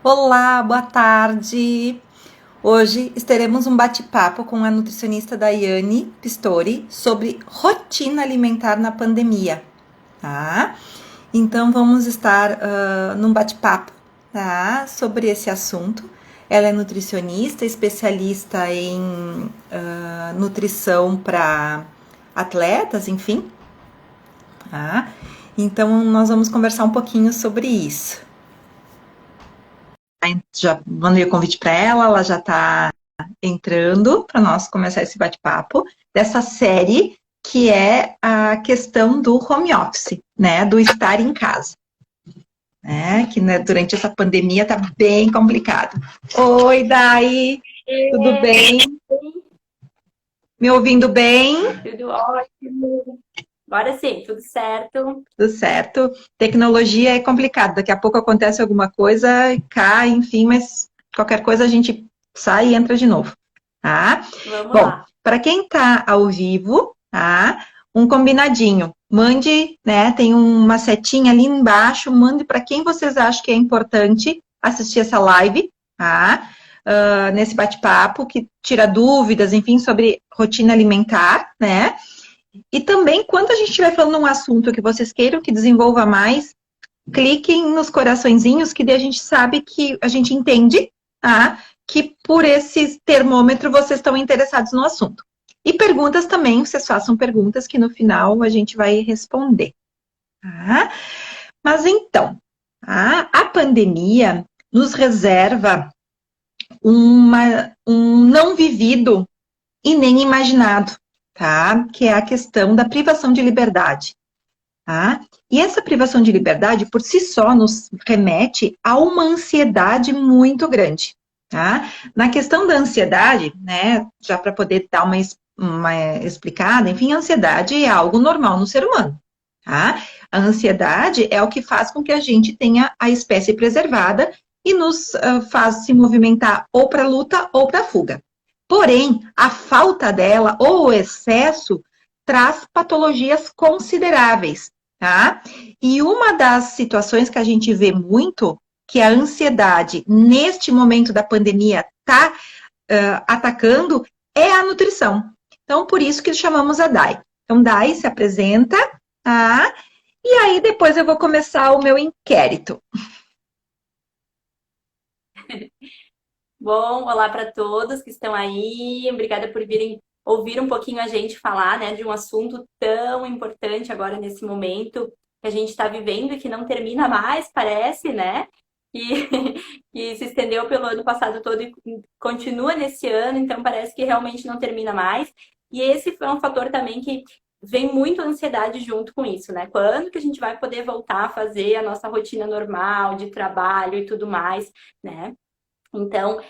Olá, boa tarde. Hoje teremos um bate-papo com a nutricionista Daiane Pistori sobre rotina alimentar na pandemia, tá? Então vamos estar num bate-papo, tá? Sobre esse assunto. Ela é nutricionista, especialista em nutrição para atletas, enfim, tá? Então nós vamos conversar um pouquinho sobre isso. Já mandei o convite para ela já está entrando para nós começar esse bate-papo dessa série que é a questão do home office, né, do estar em casa, né, que né, durante essa pandemia tá bem complicado. Oi, Dai, tudo bem? Me ouvindo bem? Tudo ótimo. Agora sim, tudo certo. Tudo certo. Tecnologia é complicado, daqui a pouco acontece alguma coisa, cai, enfim, mas qualquer coisa a gente sai e entra de novo, tá? Vamos Bom, lá. para quem está ao vivo, tá? Um combinadinho. Mande, né? Tem uma setinha ali embaixo. Mande para quem vocês acham que é importante assistir essa live, tá? Nesse bate-papo que tira dúvidas, enfim, sobre rotina alimentar, né? E também, quando a gente estiver falando um assunto que vocês queiram que desenvolva mais, cliquem nos coraçõezinhos, que daí a gente sabe que a gente entende, tá? Que por esse termômetro vocês estão interessados no assunto. E perguntas também, vocês façam perguntas que no final a gente vai responder. Tá? Mas então, a pandemia nos reserva um não vivido e nem imaginado, tá? Que é a questão da privação de liberdade. Tá? E essa privação de liberdade, por si só, nos remete a uma ansiedade muito grande. Tá? Na questão da ansiedade, né, já para poder dar uma explicada, enfim, a ansiedade é algo normal no ser humano. Tá? A ansiedade é o que faz com que a gente tenha a espécie preservada e nos faz se movimentar ou para luta ou para fuga. Porém, a falta dela ou o excesso traz patologias consideráveis, tá? E uma das situações que a gente vê muito, que a ansiedade, neste momento da pandemia, está atacando, é a nutrição. Então, por isso que chamamos a Dai. Então, Dai se apresenta, tá? E aí, depois eu vou começar o meu inquérito. Bom, olá para todos que estão aí. Obrigada por virem ouvir um pouquinho a gente falar, né, de um assunto tão importante agora nesse momento que a gente está vivendo e que não termina mais, parece, né? Que, que se estendeu pelo ano passado todo e continua nesse ano, então parece que realmente não termina mais. E esse foi um fator também que vem muito ansiedade junto com isso, né? Quando que a gente vai poder voltar a fazer a nossa rotina normal de trabalho e tudo mais, né? Então,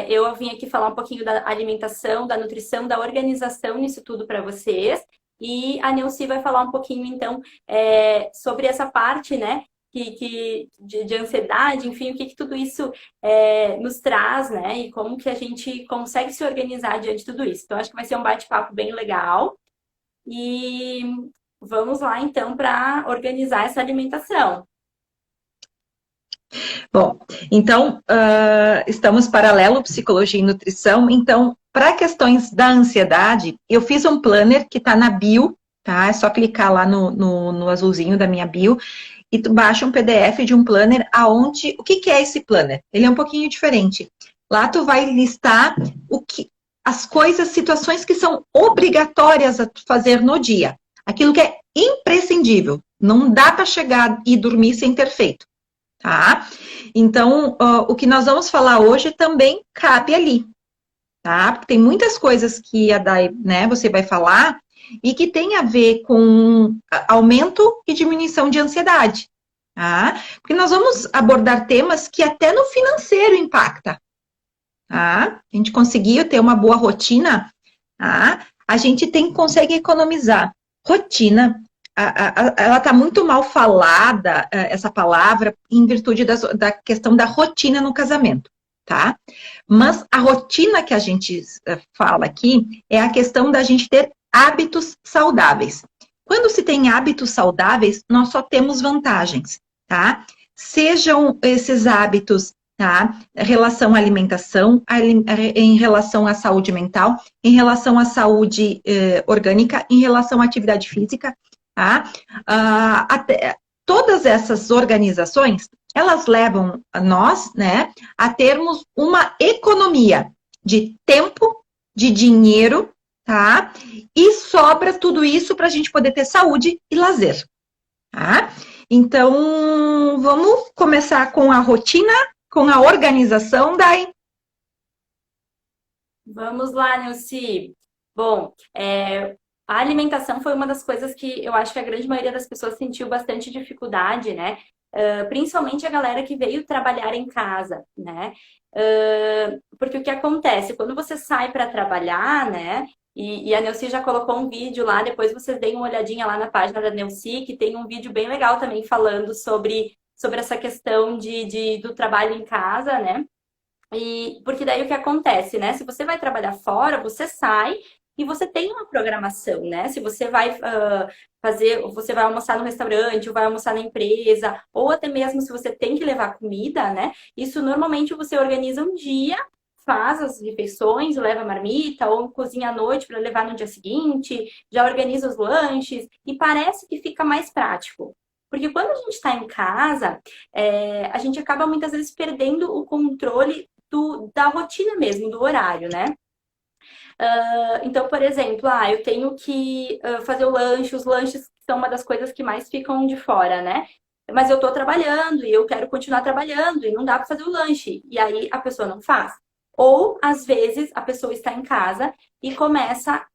eu vim aqui falar um pouquinho da alimentação, da nutrição, da organização nisso tudo para vocês. E a Neuci vai falar um pouquinho, então, sobre essa parte, né, de ansiedade, enfim, o que tudo isso nos traz, né, e como que a gente consegue se organizar diante de tudo isso. Então, acho que vai ser um bate-papo bem legal. E vamos lá, então, para organizar essa alimentação. Bom, então, estamos paralelo psicologia e nutrição. Então, para questões da ansiedade, eu fiz um planner que está na bio, tá? É só clicar lá no azulzinho da minha bio e tu baixa um PDF de um planner aonde... O que é esse planner? Ele é um pouquinho diferente. Lá tu vai listar as coisas, situações que são obrigatórias a fazer no dia. Aquilo que é imprescindível. Não dá para chegar e dormir sem ter feito, tá? Então, o que nós vamos falar hoje também cabe ali, tá? Porque tem muitas coisas que a Dai, né, você vai falar e que tem a ver com aumento e diminuição de ansiedade, tá? Porque nós vamos abordar temas que até no financeiro impacta, tá? A gente conseguiu ter uma boa rotina, tá? A gente consegue economizar. Rotina, ela está muito mal falada, essa palavra, em virtude da questão da rotina no casamento, tá? Mas a rotina que a gente fala aqui é a questão da gente ter hábitos saudáveis. Quando se tem hábitos saudáveis, nós só temos vantagens, tá? Sejam esses hábitos tá? Em relação à alimentação, em relação à saúde mental, em relação à saúde orgânica, em relação à atividade física, tá? Todas essas organizações, elas levam nós, né, a termos uma economia de tempo, de dinheiro, tá? E sobra tudo isso para a gente poder ter saúde e lazer, tá? Então, vamos começar com a rotina, com a organização, Dai? Vamos lá, Nilce. Bom, a alimentação foi uma das coisas que eu acho que a grande maioria das pessoas sentiu bastante dificuldade, né? Principalmente a galera que veio trabalhar em casa, né? Porque o que acontece? Quando você sai para trabalhar, né? E a Neuci já colocou um vídeo lá, depois vocês deem uma olhadinha lá na página da Neuci, que tem um vídeo bem legal também falando sobre essa questão do trabalho em casa, né? E porque daí o que acontece, né? Se você vai trabalhar fora, você sai e você tem uma programação, né? Se você vai você vai almoçar no restaurante, ou vai almoçar na empresa, ou até mesmo se você tem que levar comida, né? Isso normalmente você organiza um dia, faz as refeições, leva a marmita, ou cozinha à noite para levar no dia seguinte, já organiza os lanches, e parece que fica mais prático. Porque quando a gente está em casa, a gente acaba muitas vezes perdendo o controle da rotina mesmo, do horário, né? Então, por exemplo, eu tenho que fazer o lanche, os lanches são uma das coisas que mais ficam de fora, né? Mas eu tô trabalhando e eu quero continuar trabalhando e não dá para fazer o lanche. E aí a pessoa não faz. Ou, às vezes, a pessoa está em casa e começa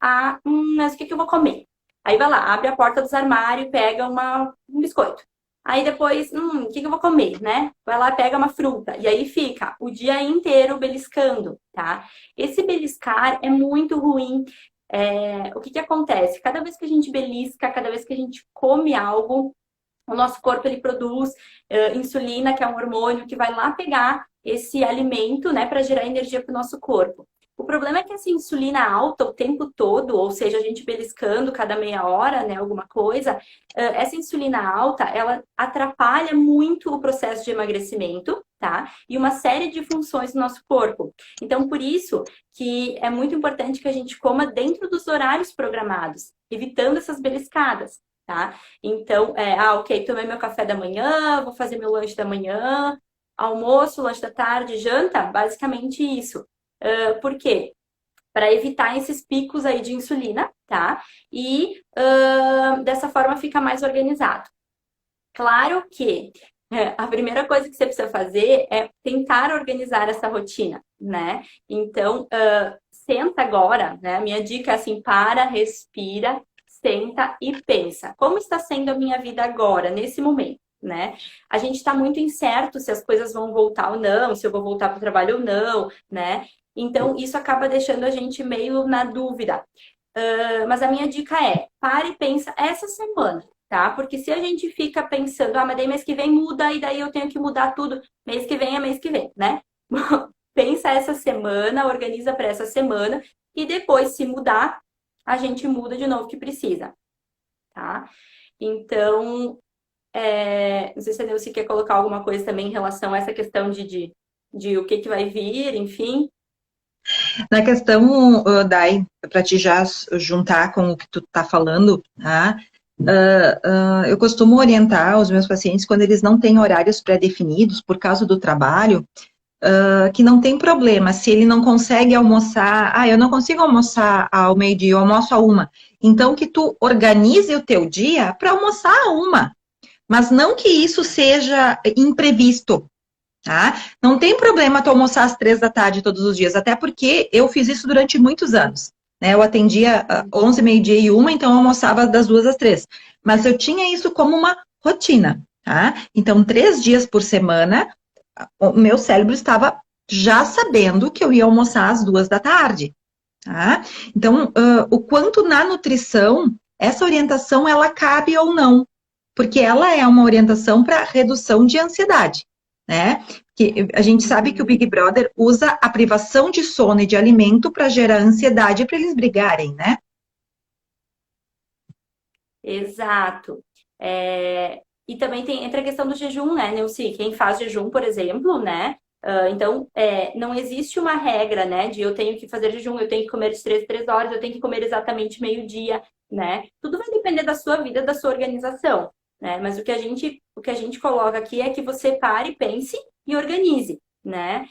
mas o que eu vou comer? Aí vai lá, abre a porta dos armários e pega um biscoito. Aí depois, o que eu vou comer, né? Vai lá, pega uma fruta. E aí fica o dia inteiro beliscando, tá? Esse beliscar é muito ruim. O que acontece? Cada vez que a gente belisca, cada vez que a gente come algo, o nosso corpo ele produz insulina, que é um hormônio que vai lá pegar esse alimento, né, para gerar energia para o nosso corpo. O problema é que essa insulina alta o tempo todo, ou seja, a gente beliscando cada meia hora, né, alguma coisa, essa insulina alta, ela atrapalha muito o processo de emagrecimento, tá? E uma série de funções no nosso corpo. Então, por isso que é muito importante que a gente coma dentro dos horários programados, evitando essas beliscadas, tá? Então, ok, tomei meu café da manhã, vou fazer meu lanche da manhã, almoço, lanche da tarde, janta, basicamente isso. Por quê? Para evitar esses picos aí de insulina, tá? E dessa forma fica mais organizado. Claro que a primeira coisa que você precisa fazer é tentar organizar essa rotina, né? Então, senta agora, né? A minha dica é assim, para, respira, senta e pensa. Como está sendo a minha vida agora, nesse momento, né? A gente está muito incerto se as coisas vão voltar ou não, se eu vou voltar para o trabalho ou não, né? Então, isso acaba deixando a gente meio na dúvida. Mas a minha dica é, pare e pensa essa semana, tá? Porque se a gente fica pensando, mas daí mês que vem muda e daí eu tenho que mudar tudo, mês que vem é mês que vem, né? Pensa essa semana, organiza para essa semana e depois, se mudar, a gente muda de novo que precisa, tá? Então, não sei se a Neuci quer colocar alguma coisa também em relação a essa questão de o que vai vir, enfim. Na questão, Dai, para te já juntar com o que tu tá falando, tá? Eu costumo orientar os meus pacientes quando eles não têm horários pré-definidos por causa do trabalho, que não tem problema, se ele não consegue almoçar, eu não consigo almoçar ao meio-dia, eu almoço a 1. Então, que tu organize o teu dia para almoçar a 1, mas não que isso seja imprevisto, tá? Não tem problema tu almoçar às 3 da tarde todos os dias, até porque eu fiz isso durante muitos anos. Né? Eu atendia 11, meio-dia e 1, então eu almoçava das 2 às 3. Mas eu tinha isso como uma rotina, tá? Então, 3 dias por semana, o meu cérebro estava já sabendo que eu ia almoçar às 2 da tarde, tá? Então, o quanto na nutrição, essa orientação, ela cabe ou não, porque ela é uma orientação para redução de ansiedade, né? Que a gente sabe que o Big Brother usa a privação de sono e de alimento para gerar ansiedade para eles brigarem, né? Exato. E também entra a questão do jejum, né, Neuci? Quem faz jejum, por exemplo, né? Então, não existe uma regra, né, de eu tenho que fazer jejum, eu tenho que comer de 3 em 3 horas, eu tenho que comer exatamente meio-dia, né? Tudo vai depender da sua vida, da sua organização, né? Mas o que a gente coloca aqui é que você pare, pense e organize, né?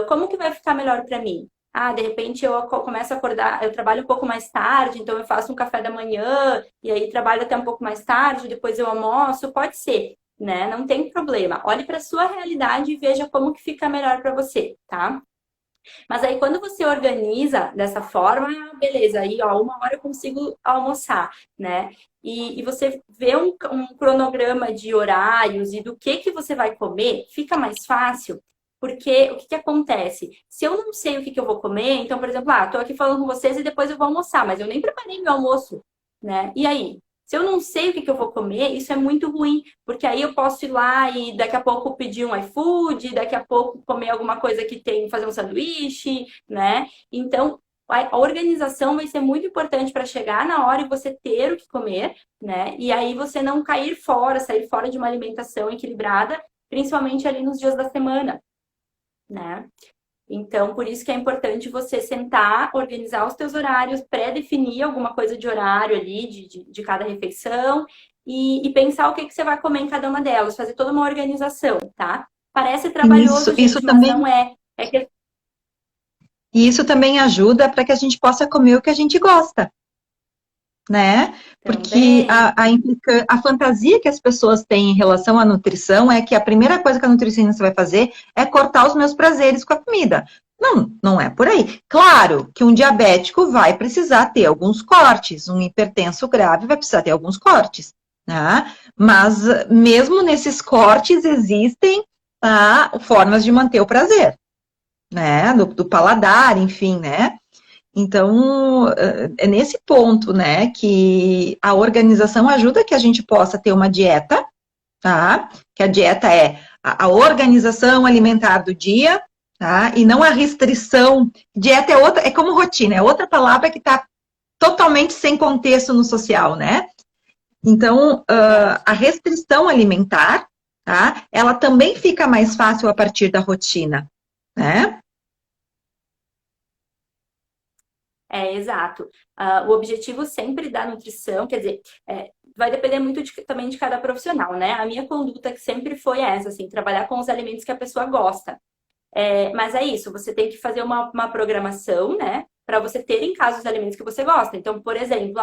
Como que vai ficar melhor para mim? Ah, de repente eu começo a acordar, eu trabalho um pouco mais tarde, então eu faço um café da manhã e aí trabalho até um pouco mais tarde, depois eu almoço, pode ser, né? Não tem problema. Olhe para sua realidade e veja como que fica melhor para você, tá? Mas aí quando você organiza dessa forma, beleza, aí ó, 1 hora eu consigo almoçar, né? E você vê um cronograma de horários e do que você vai comer, fica mais fácil. Porque o que acontece? Se eu não sei o que eu vou comer, então, por exemplo, tô aqui falando com vocês e depois eu vou almoçar, mas eu nem preparei meu almoço, né? E aí? Se eu não sei o que eu vou comer, isso é muito ruim, porque aí eu posso ir lá e daqui a pouco pedir um iFood, daqui a pouco comer alguma coisa que tem, fazer um sanduíche, né? Então, a organização vai ser muito importante para chegar na hora e você ter o que comer, né? E aí você não cair fora, sair fora de uma alimentação equilibrada, principalmente ali nos dias da semana, né? Então, por isso que é importante você sentar, organizar os teus horários, pré-definir alguma coisa de horário ali, de cada refeição, e pensar o que você vai comer em cada uma delas, fazer toda uma organização, tá? Parece trabalhoso, Isso gente, mas também, não é. É que e isso também ajuda para que a gente possa comer o que a gente gosta, né? Porque também. a fantasia que as pessoas têm em relação à nutrição é que a primeira coisa que a nutricionista vai fazer é cortar os meus prazeres com a comida. Não, não é por aí. Claro que um diabético vai precisar ter alguns cortes, um hipertenso grave vai precisar ter alguns cortes, né? Mas mesmo nesses cortes existem formas de manter o prazer, né? Do paladar, enfim, né? Então, é nesse ponto, né, que a organização ajuda que a gente possa ter uma dieta, tá? Que a dieta é a organização alimentar do dia, tá? E não a restrição. Dieta é outra, é como rotina, é outra palavra que está totalmente sem contexto no social, né? Então, a restrição alimentar, tá? Ela também fica mais fácil a partir da rotina, né? Exato. O objetivo sempre da nutrição, quer dizer, vai depender muito também de cada profissional, né? A minha conduta que sempre foi essa, assim, trabalhar com os alimentos que a pessoa gosta. Mas é isso, você tem que fazer uma programação, né? Para você ter em casa os alimentos que você gosta. Então, por exemplo,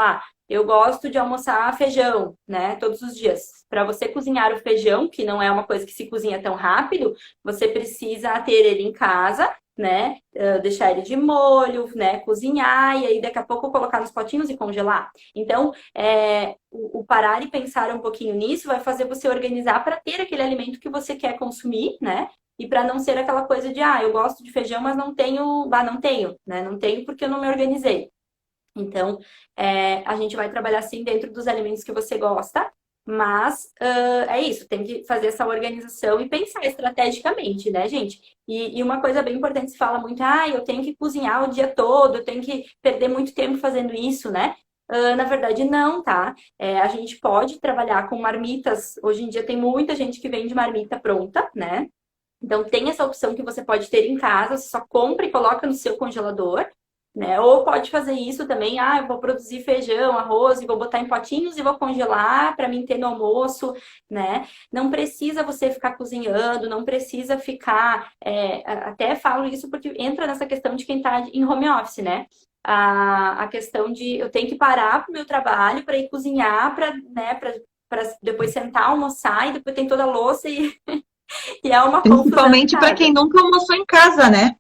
eu gosto de almoçar feijão, né? Todos os dias. Para você cozinhar o feijão, que não é uma coisa que se cozinha tão rápido, você precisa ter ele em casa, né? Deixar ele de molho, né? Cozinhar e aí daqui a pouco colocar nos potinhos e congelar. Então, o parar e pensar um pouquinho nisso vai fazer você organizar para ter aquele alimento que você quer consumir, né? E para não ser aquela coisa de, eu gosto de feijão, mas não tenho, não tenho, né? Não tenho porque eu não me organizei. Então, a gente vai trabalhar assim dentro dos alimentos que você gosta, mas é isso, tem que fazer essa organização e pensar estrategicamente, né, gente? E uma coisa bem importante, se fala muito, eu tenho que cozinhar o dia todo, eu tenho que perder muito tempo fazendo isso, né? Na verdade, não, tá? A gente pode trabalhar com marmitas. Hoje em dia tem muita gente que vende marmita pronta, né? Então, tem essa opção que você pode ter em casa, você só compra e coloca no seu congelador, né? Ou pode fazer isso também, eu vou produzir feijão, arroz e vou botar em potinhos e vou congelar para mim ter no almoço, né? Não precisa você ficar cozinhando, não precisa ficar. Até falo isso porque entra nessa questão de quem está em home office, né? A questão de eu tenho que parar para o meu trabalho para ir cozinhar, para depois sentar, almoçar e depois tem toda a louça e. E é uma confusão em Principalmente para quem casa. nunca almoçou em casa, né?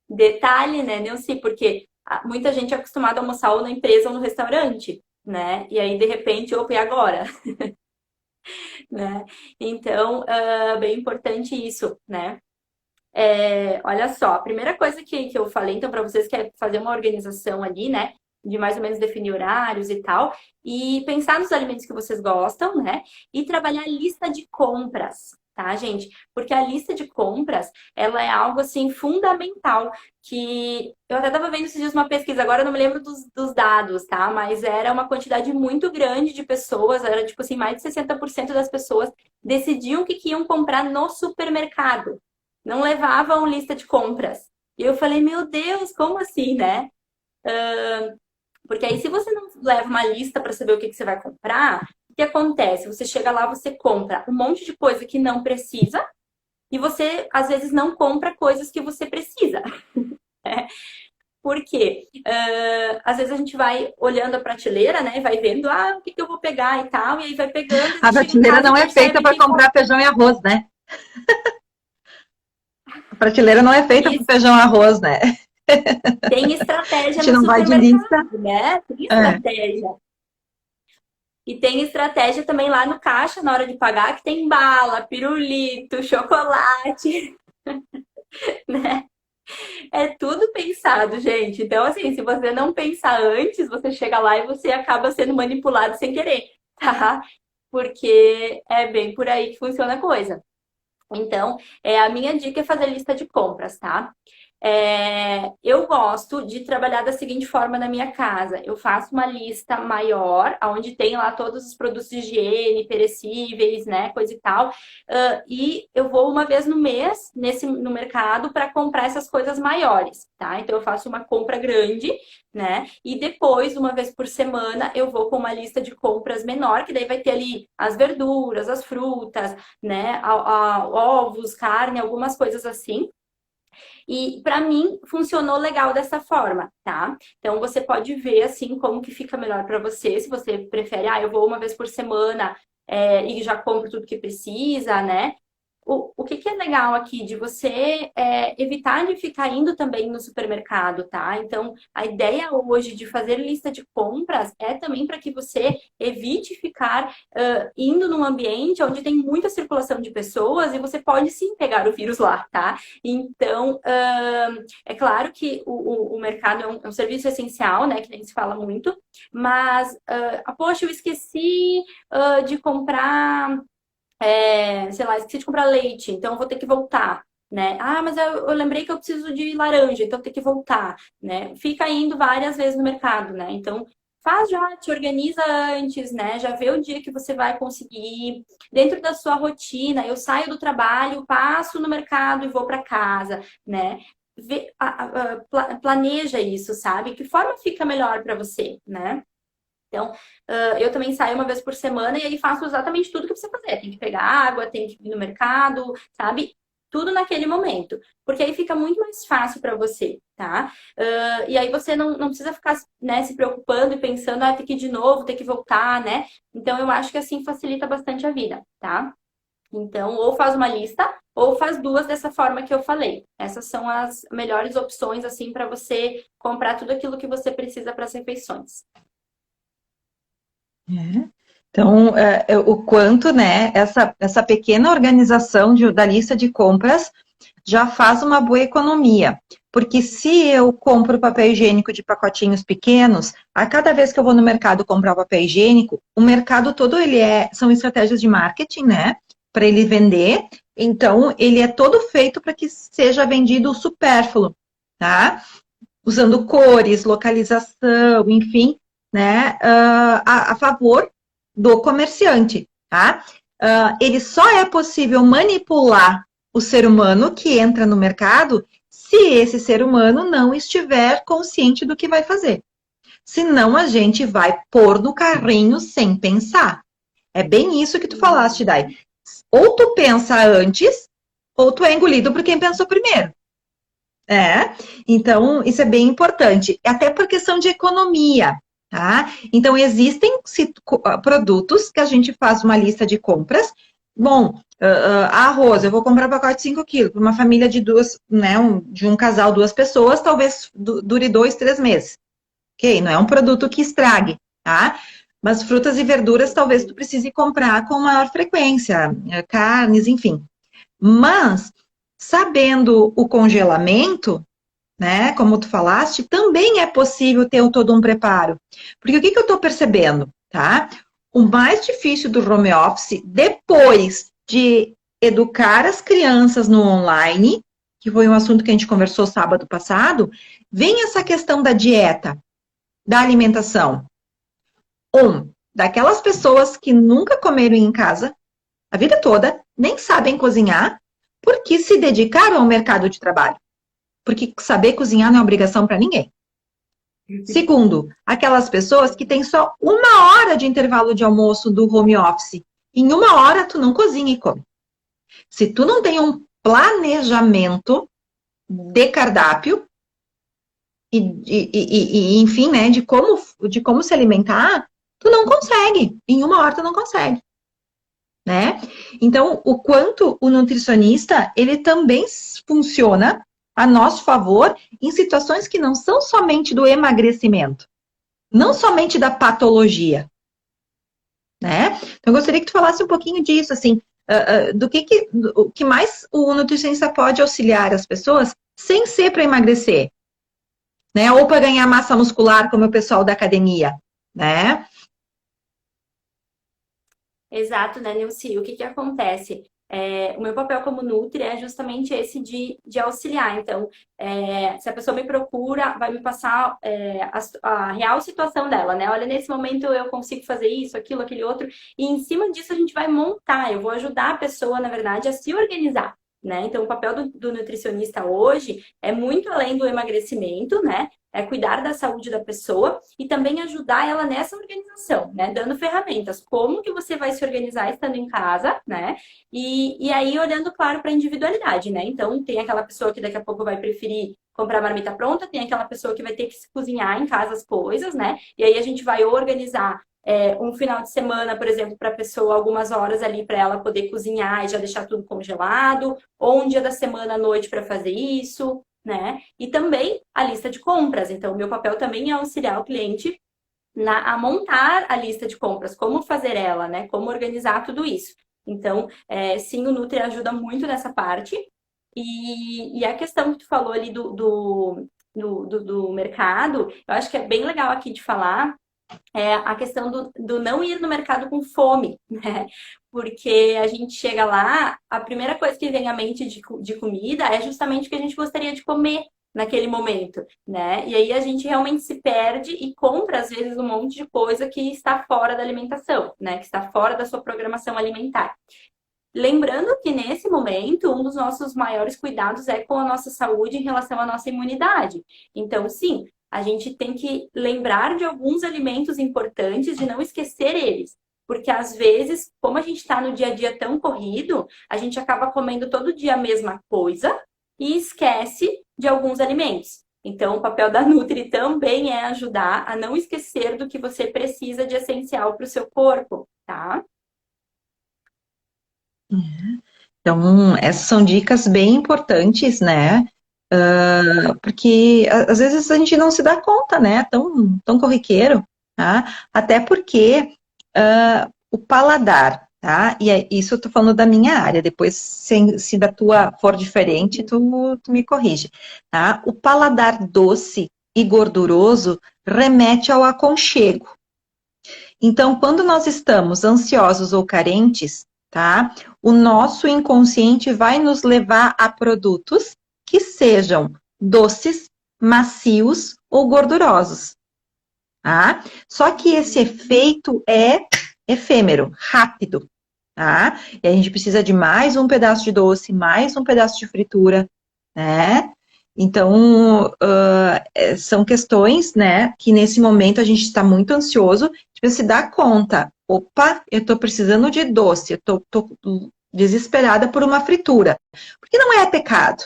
Detalhe, né, Nilce, porque muita gente é acostumada a almoçar ou na empresa ou no restaurante, né? E aí, de repente, opa, e agora? Né? Então, bem importante isso, né? Olha só, a primeira coisa que eu falei, então, para vocês, que é fazer uma organização ali, né? De mais ou menos definir horários e tal, e pensar nos alimentos que vocês gostam, né? E trabalhar a lista de compras. tá, gente? Porque a lista de compras, ela é algo, assim, fundamental, que eu até estava vendo esses dias uma pesquisa, agora eu não me lembro dos dados, tá? Mas era uma quantidade muito grande de pessoas, era tipo assim, mais de 60% das pessoas decidiam o que iam comprar no supermercado. Não levavam lista de compras. E eu falei, meu Deus, como assim, né? Porque aí, se você não leva uma lista para saber o que você vai comprar, o que acontece? Você chega lá, você compra um monte de coisa que não precisa e você, às vezes, não compra coisas que você precisa. Por quê? Às vezes a gente vai olhando a prateleira, né? Vai vendo, o que eu vou pegar e tal, e aí vai pegando, A e chega em prateleira casa e não é feita percebe para que comprar feijão e arroz, né? A prateleira não é feita para isso feijão e arroz, né? tem A estratégia gente no não vai de lista. supermercado, né? Tem É. estratégia. E tem estratégia também lá no caixa, na hora de pagar, que tem bala, pirulito, chocolate, né? É tudo pensado, gente. Então, assim, se você não pensar antes, você chega lá e você acaba sendo manipulado sem querer, tá? Porque é bem por aí que funciona a coisa. Então, a minha dica é fazer lista de compras, tá? Eu gosto de trabalhar da seguinte forma na minha casa. Eu faço uma lista maior, onde tem lá todos os produtos de higiene, perecíveis, né, coisa e tal. E eu vou uma vez no mês no mercado para comprar essas coisas maiores, tá? Então eu faço uma compra grande, né? E depois, uma vez por semana, eu vou com uma lista de compras menor, que daí vai ter ali as verduras, as frutas, né? Ovos, carne, algumas coisas assim. E para mim funcionou legal dessa forma, tá? Então você pode ver assim como que fica melhor para você, se você prefere, eu vou uma vez por semana e já compro tudo que precisa, né? O que é legal aqui de você evitar de ficar indo também no supermercado, tá? Então, a ideia hoje de fazer lista de compras é também para que você evite ficar indo num ambiente onde tem muita circulação de pessoas e você pode sim pegar o vírus lá, tá? Então, é claro que o mercado é um serviço essencial, né? Que nem se fala muito, mas, poxa, eu esqueci de comprar sei lá, esqueci de comprar leite, então eu vou ter que voltar, né? Mas eu lembrei que eu preciso de laranja, então eu tenho que voltar, né? Fica indo várias vezes no mercado, né? Então, faz já, te organiza antes, né? Já vê o dia que você vai conseguir. Dentro da sua rotina, eu saio do trabalho, passo no mercado e vou para casa, né? Planeja isso, sabe? Que forma fica melhor para você, né? Então, eu também saio uma vez por semana e aí faço exatamente tudo que precisa fazer. Tem que pegar água, tem que ir no mercado, sabe? Tudo naquele momento. Porque aí fica muito mais fácil para você, tá? E aí você não precisa ficar, né, se preocupando e pensando, tem que ir de novo, ter que voltar, né? Então, eu acho que assim facilita bastante a vida, tá? Então, ou faz uma lista, ou faz duas dessa forma que eu falei. Essas são as melhores opções, assim, para você comprar tudo aquilo que você precisa para as refeições. Então, o quanto, né, essa pequena organização da lista de compras já faz uma boa economia. Porque se eu compro papel higiênico de pacotinhos pequenos, a cada vez que eu vou no mercado comprar o papel higiênico, o mercado todo são estratégias de marketing, né, para ele vender. Então, ele é todo feito para que seja vendido o supérfluo, tá? Usando cores, localização, enfim, né, a favor do comerciante, tá? Ele só é possível manipular o ser humano que entra no mercado se esse ser humano não estiver consciente do que vai fazer. Senão a gente vai pôr no carrinho sem pensar. É bem isso que tu falaste, Dai. Ou tu pensa antes, ou tu é engolido por quem pensou primeiro. Então isso é bem importante, até por questão de economia, tá? Então existem produtos que a gente faz uma lista de compras. Bom, arroz, eu vou comprar pacote de 5 quilos para uma família de duas, né, de um casal, duas pessoas, talvez dure 2, 3 meses. Ok, não é um produto que estrague, tá? Mas frutas e verduras talvez tu precise comprar com maior frequência, carnes, enfim. Mas, sabendo o congelamento, né, como tu falaste, também é possível ter todo um preparo. Porque o que eu estou percebendo, tá? O mais difícil do home office, depois de educar as crianças no online, que foi um assunto que a gente conversou sábado passado, vem essa questão da dieta, da alimentação. Daquelas pessoas que nunca comeram em casa, a vida toda, nem sabem cozinhar, porque se dedicaram ao mercado de trabalho. Porque saber cozinhar não é obrigação para ninguém. Segundo, aquelas pessoas que têm só 1 hora de intervalo de almoço do home office. Em 1 hora, tu não cozinha e come. Se tu não tem um planejamento de cardápio, enfim, né, de como se alimentar, tu não consegue. Em 1 hora, tu não consegue. Né? Então, o quanto o nutricionista, ele também funciona a nosso favor em situações que não são somente do emagrecimento, não somente da patologia, né? Então, eu gostaria que tu falasse um pouquinho disso, assim, do que mais o nutricionista pode auxiliar as pessoas sem ser para emagrecer, né? Ou para ganhar massa muscular, como o pessoal da academia, né? Exato, né, Nilce? O que que acontece? O meu papel como Nutri é justamente esse de auxiliar. Então, se a pessoa me procura, vai me passar a real situação dela, né? Olha, nesse momento eu consigo fazer isso, aquilo, aquele outro, e em cima disso a gente vai montar. Eu vou ajudar a pessoa, na verdade, a se organizar. Né? Então, o papel do nutricionista hoje é muito além do emagrecimento, né? É cuidar da saúde da pessoa e também ajudar ela nessa organização, né? Dando ferramentas. Como que você vai se organizar estando em casa, né? E aí olhando, claro, para a individualidade, né? Então, tem aquela pessoa que daqui a pouco vai preferir comprar marmita pronta, tem aquela pessoa que vai ter que se cozinhar em casa as coisas, né? E aí a gente vai organizar um final de semana, por exemplo, para a pessoa, algumas horas ali para ela poder cozinhar e já deixar tudo congelado, ou um dia da semana à noite para fazer isso, né? E também a lista de compras. Então, o meu papel também é auxiliar o cliente a montar a lista de compras, como fazer ela, né? Como organizar tudo isso. Então, sim, o Nutri ajuda muito nessa parte. E a questão que tu falou ali do mercado, eu acho que é bem legal aqui de falar, a questão do não ir no mercado com fome, né? Porque a gente chega lá, a primeira coisa que vem à mente de comida é justamente o que a gente gostaria de comer naquele momento, né? E aí a gente realmente se perde e compra, às vezes, um monte de coisa que está fora da alimentação, né? Que está fora da sua programação alimentar. Lembrando que nesse momento, um dos nossos maiores cuidados é com a nossa saúde em relação à nossa imunidade. Então, sim, a gente tem que lembrar de alguns alimentos importantes, de não esquecer eles. Porque às vezes, como a gente está no dia a dia tão corrido, a gente acaba comendo todo dia a mesma coisa e esquece de alguns alimentos. Então, o papel da Nutri também é ajudar a não esquecer do que você precisa de essencial para o seu corpo, tá? Então, essas são dicas bem importantes, né? Porque às vezes a gente não se dá conta, né? Tão corriqueiro, tá? Até porque o paladar, tá? E isso eu tô falando da minha área, depois se da tua for diferente, tu me corrige, tá? O paladar doce e gorduroso remete ao aconchego. Então, quando nós estamos ansiosos ou carentes, tá? O nosso inconsciente vai nos levar a produtos que sejam doces, macios ou gordurosos, tá? Só que esse efeito é efêmero, rápido, tá? E a gente precisa de mais um pedaço de doce, mais um pedaço de fritura, né? Então, são questões, né, que nesse momento a gente está muito ansioso, tipo, se dá conta, opa, eu estou precisando de doce, eu tô desesperada por uma fritura. Porque não é pecado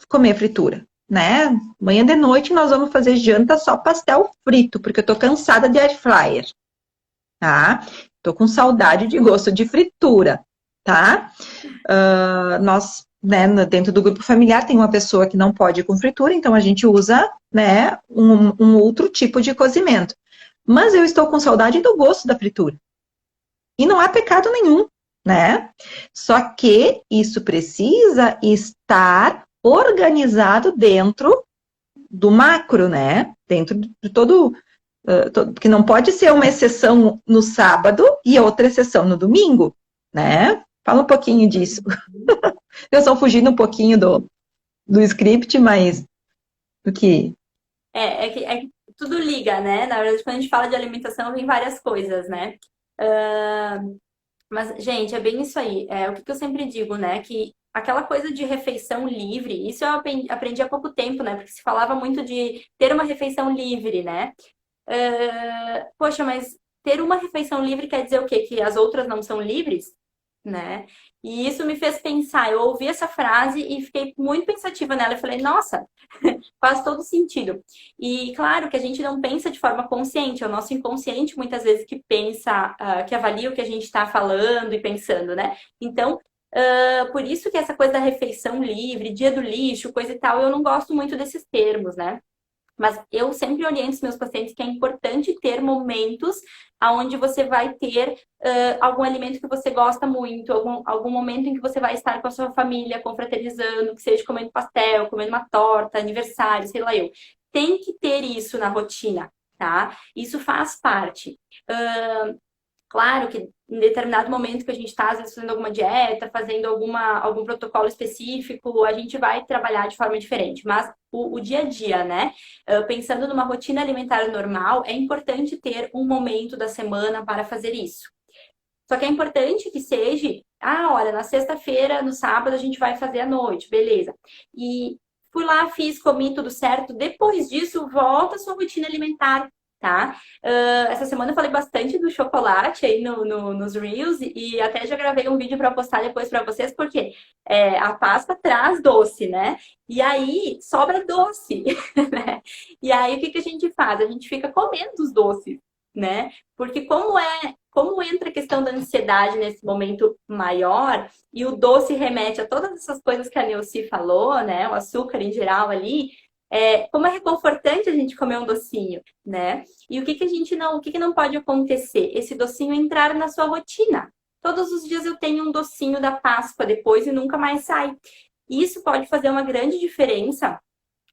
comer fritura, né? Amanhã de noite nós vamos fazer janta só pastel frito, porque eu tô cansada de air fryer, tá? Tô com saudade de gosto de fritura, tá? Nós, né, dentro do grupo familiar tem uma pessoa que não pode ir com fritura, então a gente usa, né, um outro tipo de cozimento. Mas eu estou com saudade do gosto da fritura. E não há pecado nenhum, né? Só que isso precisa estar organizado dentro do macro, né? Dentro de todo... que não pode ser uma exceção no sábado e outra exceção no domingo, né? Fala um pouquinho disso. Eu estou fugindo um pouquinho do script, mas do que... É que tudo liga, né? Na verdade, quando a gente fala de alimentação, vem várias coisas, né? Ah, mas, gente, é bem isso aí. É o que eu sempre digo, né? Que aquela coisa de refeição livre, isso eu aprendi há pouco tempo, né? Porque se falava muito de ter uma refeição livre, né? Poxa, mas ter uma refeição livre quer dizer o quê? Que as outras não são livres, né? E isso me fez pensar. Eu ouvi essa frase e fiquei muito pensativa nela. Eu falei, nossa, faz todo sentido. E claro que a gente não pensa de forma consciente, é o nosso inconsciente muitas vezes que pensa, que avalia o que a gente está falando e pensando, né? Então, por isso que essa coisa da refeição livre, dia do lixo, coisa e tal, eu não gosto muito desses termos, né? Mas eu sempre oriento os meus pacientes que é importante ter momentos onde você vai ter algum alimento que você gosta muito, algum momento em que você vai estar com a sua família, confraternizando, que seja comendo pastel, comendo uma torta, aniversário, sei lá eu. Tem que ter isso na rotina, tá? Isso faz parte. Claro que em determinado momento que a gente está, às vezes, fazendo alguma dieta, fazendo algum protocolo específico, a gente vai trabalhar de forma diferente. Mas o dia a dia, né? Pensando numa rotina alimentar normal, é importante ter um momento da semana para fazer isso. Só que é importante que seja, olha, na sexta-feira, no sábado, a gente vai fazer à noite, beleza. E fui lá, fiz, comi tudo certo. Depois disso, volta a sua rotina alimentar, tá? Essa semana eu falei bastante do chocolate aí nos Reels e até já gravei um vídeo para postar depois para vocês, porque a Páscoa traz doce, né? E aí sobra doce, né? E aí o que a gente faz? A gente fica comendo os doces, né? Porque como entra a questão da ansiedade nesse momento maior, e o doce remete a todas essas coisas que a Neuci falou, né? O açúcar em geral ali, como é reconfortante a gente comer um docinho, né? E o que não pode acontecer? Esse docinho entrar na sua rotina. Todos os dias eu tenho um docinho da Páscoa depois e nunca mais sai. Isso pode fazer uma grande diferença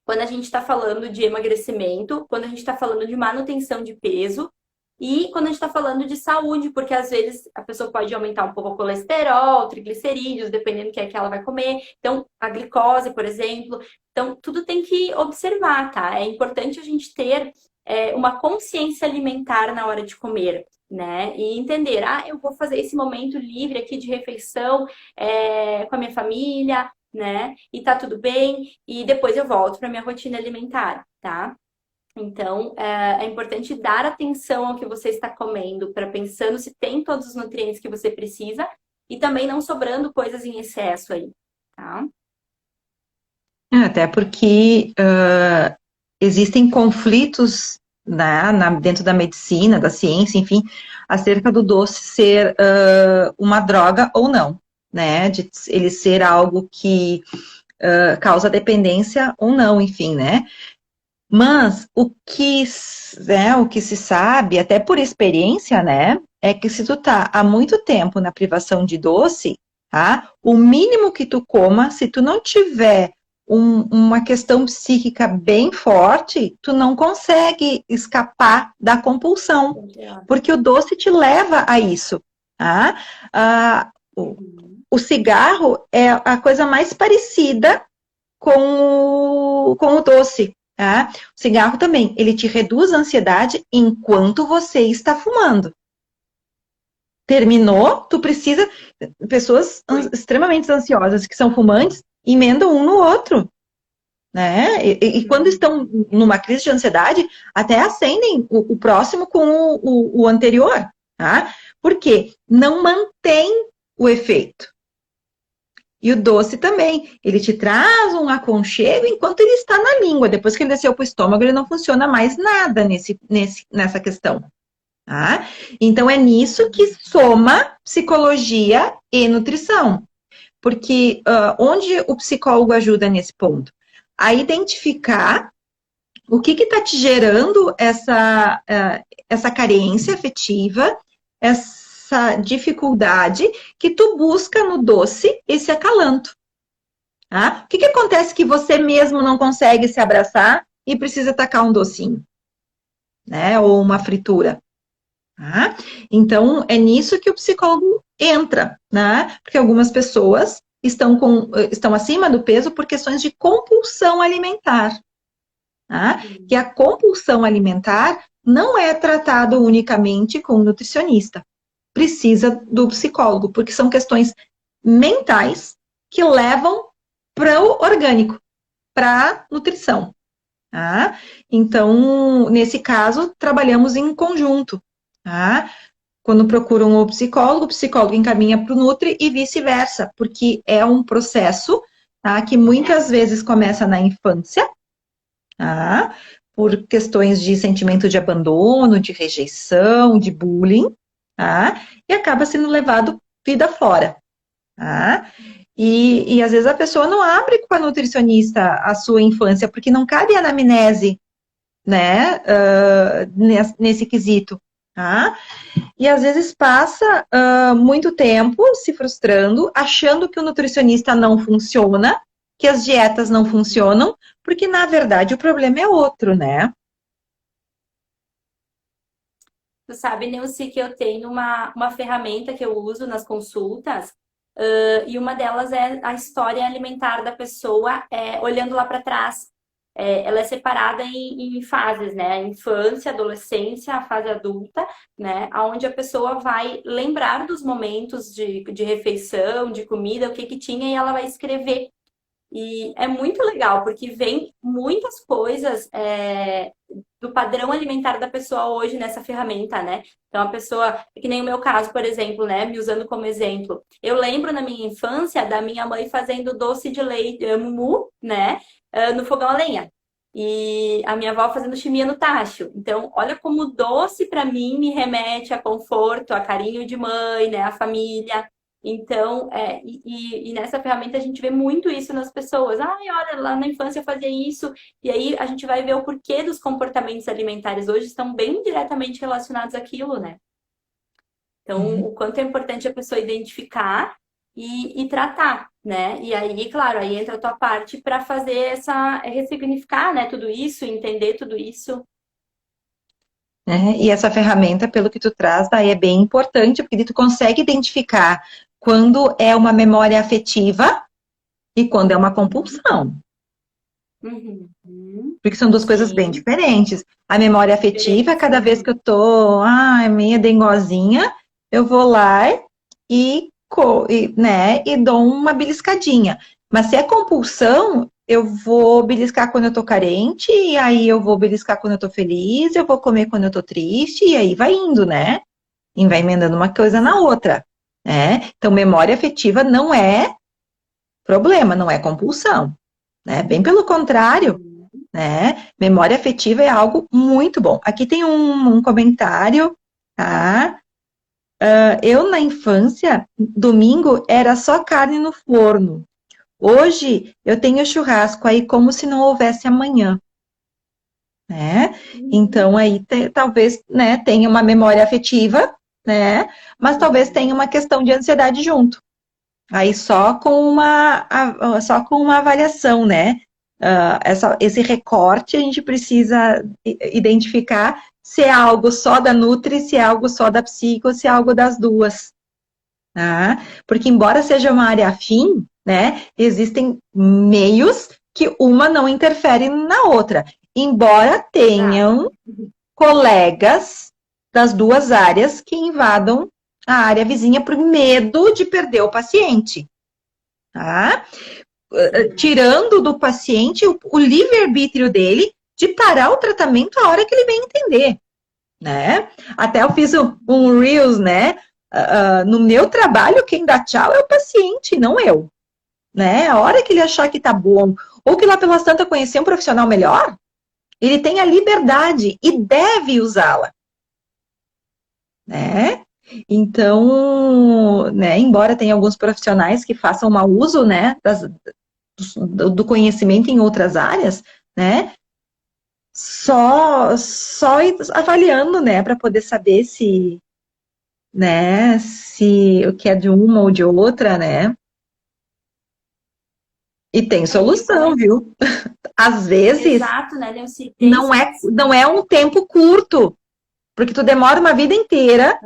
quando a gente está falando de emagrecimento, quando a gente está falando de manutenção de peso e quando a gente está falando de saúde, porque às vezes a pessoa pode aumentar um pouco o colesterol, triglicerídeos, dependendo do que é que ela vai comer. Então, a glicose, por exemplo. Então, tudo tem que observar, tá? É importante a gente ter uma consciência alimentar na hora de comer, né? E entender, eu vou fazer esse momento livre aqui de refeição com a minha família, né? E tá tudo bem, e depois eu volto para minha rotina alimentar, tá? Então, é importante dar atenção ao que você está comendo, para pensando se tem todos os nutrientes que você precisa e também não sobrando coisas em excesso aí, tá? Até porque existem conflitos, né, dentro da medicina, da ciência, enfim, acerca do doce ser uma droga ou não, né? De ele ser algo que causa dependência ou não, enfim, né? Mas o que se sabe, até por experiência, né, é que se tu tá há muito tempo na privação de doce, tá? O mínimo que tu coma, se tu não tiver uma questão psíquica bem forte, tu não consegue escapar da compulsão, porque o doce te leva a isso, tá? O cigarro é a coisa mais parecida com o doce. Tá? O cigarro também, ele te reduz a ansiedade enquanto você está fumando. Terminou, tu precisa... Pessoas extremamente ansiosas que são fumantes, emendam um no outro. Né? E quando estão numa crise de ansiedade, até acendem o próximo com o anterior. Tá? Por quê? Não mantém o efeito. E o doce também, ele te traz um aconchego enquanto ele está na língua. Depois que ele desceu para o estômago, ele não funciona mais nada nessa questão. Tá? Então, é nisso que soma psicologia e nutrição. Porque onde o psicólogo ajuda nesse ponto? A identificar o que está te gerando essa carência afetiva, essa dificuldade que tu busca no doce esse acalanto. Tá? O que acontece que você mesmo não consegue se abraçar e precisa tacar um docinho? Né? Ou uma fritura. Tá? Então, é nisso que o psicólogo entra, né? Porque algumas pessoas estão acima do peso por questões de compulsão alimentar. Tá? Que a compulsão alimentar não é tratado unicamente com o nutricionista. Precisa do psicólogo, porque são questões mentais que levam para o orgânico, para a nutrição. Tá? Então, nesse caso, trabalhamos em conjunto. Tá? Quando procuram o psicólogo encaminha para o Nutri e vice-versa, porque é um processo, tá, que muitas vezes começa na infância, tá, por questões de sentimento de abandono, de rejeição, de bullying, tá, e acaba sendo levado vida fora. Tá? E às vezes a pessoa não abre com a nutricionista a sua infância, porque não cabe a anamnese, né, nesse quesito. Tá? E às vezes passa muito tempo se frustrando, achando que o nutricionista não funciona, que as dietas não funcionam, porque na verdade o problema é outro, né? Tu sabe, Neuci, que eu tenho uma ferramenta que eu uso nas consultas, e uma delas é a história alimentar da pessoa, olhando lá para trás. Ela é separada em fases, né? A infância, a adolescência, a fase adulta, né? Onde a pessoa vai lembrar dos momentos de refeição, de comida, o que que tinha, e ela vai escrever. E é muito legal, porque vem muitas coisas do padrão alimentar da pessoa hoje nessa ferramenta, né? Então, a pessoa, que nem o meu caso, por exemplo, né? Me usando como exemplo. Eu lembro na minha infância da minha mãe fazendo doce de leite, mumu, né? No fogão a lenha. E a minha avó fazendo chimia no tacho. Então, olha como o doce para mim me remete a conforto, a carinho de mãe, né? A família. Então, e nessa ferramenta a gente vê muito isso nas pessoas. Ai, olha, lá na infância eu fazia isso. E aí a gente vai ver o porquê dos comportamentos alimentares hoje estão bem diretamente relacionados àquilo, né? Então, o quanto é importante a pessoa identificar e tratar, né? E aí, claro, aí entra a tua parte para fazer ressignificar, né, tudo isso, entender tudo isso. E essa ferramenta, pelo que tu traz, daí é bem importante, porque tu consegue identificar quando é uma memória afetiva e quando é uma compulsão. Uhum. Porque são duas coisas bem diferentes. A memória afetiva, cada vez que eu tô, meia dengozinha, eu vou lá e dou uma beliscadinha. Mas se é compulsão, eu vou beliscar quando eu tô carente, e aí eu vou beliscar quando eu tô feliz, eu vou comer quando eu tô triste, e aí vai indo, né? E vai emendando uma coisa na outra, né? Então, memória afetiva não é problema, não é compulsão, né? Bem pelo contrário, né? Memória afetiva é algo muito bom. Aqui tem um comentário, tá? Eu, na infância, domingo era só carne no forno. Hoje, eu tenho churrasco aí como se não houvesse amanhã, né? Então, aí, talvez, né, tenha uma memória afetiva, né? Mas talvez tenha uma questão de ansiedade junto. Aí, só com uma avaliação, né? Esse recorte, a gente precisa identificar se é algo só da Nutri, se é algo só da Psico, se é algo das duas. Tá? Porque embora seja uma área afim, né, existem meios que uma não interfere na outra. Embora tenham colegas das duas áreas que invadam a área vizinha por medo de perder o paciente. Tá? Tirando do paciente o livre-arbítrio dele de parar o tratamento a hora que ele bem entender, né? Até eu fiz um Reels, né? No meu trabalho, quem dá tchau é o paciente, não eu, né? A hora que ele achar que tá bom, ou que lá pelas tantas conhecer um profissional melhor, ele tem a liberdade e deve usá-la, né? Então, né, embora tenha alguns profissionais que façam mau uso, né, do conhecimento em outras áreas, né? Só avaliando, né, para poder saber se o que é de uma ou de outra, né? E tem solução, viu? Às vezes Exato, né, Neuci? não é um tempo curto, porque tu demora uma vida inteira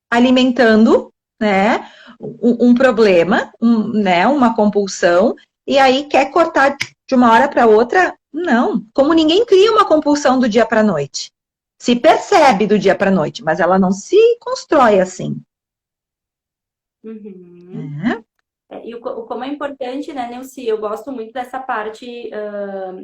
alimentando, né, um problema, né, uma compulsão, e aí quer cortar de uma hora para outra. Não, como ninguém cria uma compulsão do dia para a noite. Se percebe do dia para a noite, mas ela não se constrói assim. Uhum. E como é importante, né, Neuci? Eu gosto muito dessa parte,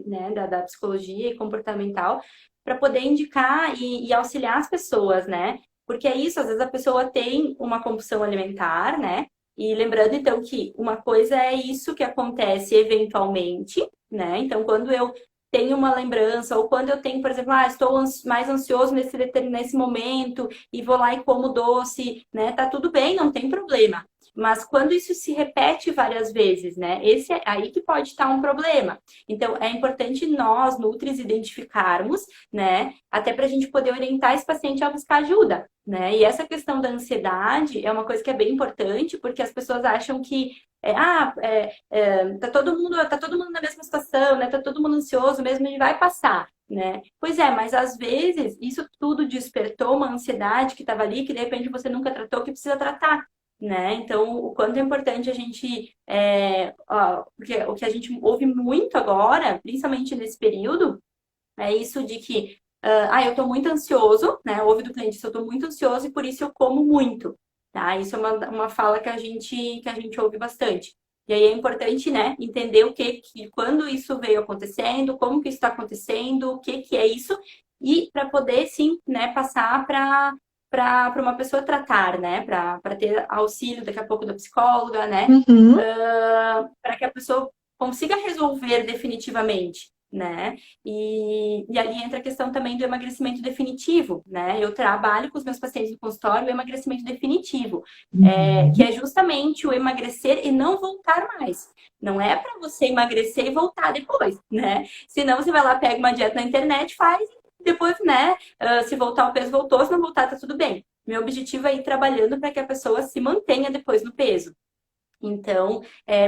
né, da psicologia e comportamental para poder indicar e auxiliar as pessoas, né? Porque é isso, às vezes a pessoa tem uma compulsão alimentar, né? E lembrando, então, que uma coisa é isso que acontece eventualmente, né? Então, quando eu tenho uma lembrança, ou quando eu tenho, por exemplo, estou mais ansioso nesse momento e vou lá e como doce, né? Tá tudo bem, não tem problema. Mas quando isso se repete várias vezes, né? Esse é aí que pode estar um problema. Então, é importante nós, nutris, identificarmos, né? Até para a gente poder orientar esse paciente a buscar ajuda, né? E essa questão da ansiedade é uma coisa que é bem importante, porque as pessoas acham que tá todo mundo na mesma situação, né? Tá todo mundo ansioso mesmo, e vai passar, né? Pois é, mas às vezes isso tudo despertou uma ansiedade que estava ali, que de repente você nunca tratou, que precisa tratar, né? Então, o quanto é importante a gente, porque o que a gente ouve muito agora, principalmente nesse período, é isso de que, eu tô muito ansioso, né? Ouve do cliente, eu tô muito ansioso e por isso eu como muito, tá? Isso é uma fala que a gente ouve bastante. E aí é importante, né, entender quando isso veio acontecendo, como que isso está acontecendo, o que é isso, e para poder, sim, né, passar para uma pessoa tratar, né? Para ter auxílio daqui a pouco da psicóloga, né? Uhum. Para que a pessoa consiga resolver definitivamente, né? E ali entra a questão também do emagrecimento definitivo, né? Eu trabalho com os meus pacientes no consultório o emagrecimento definitivo, que é justamente o emagrecer e não voltar mais. Não é para você emagrecer e voltar depois, né? Senão você vai lá, pega uma dieta na internet, faz depois, né, se voltar o peso, voltou, se não voltar, tá tudo bem. Meu objetivo é ir trabalhando para que a pessoa se mantenha depois no peso. Então,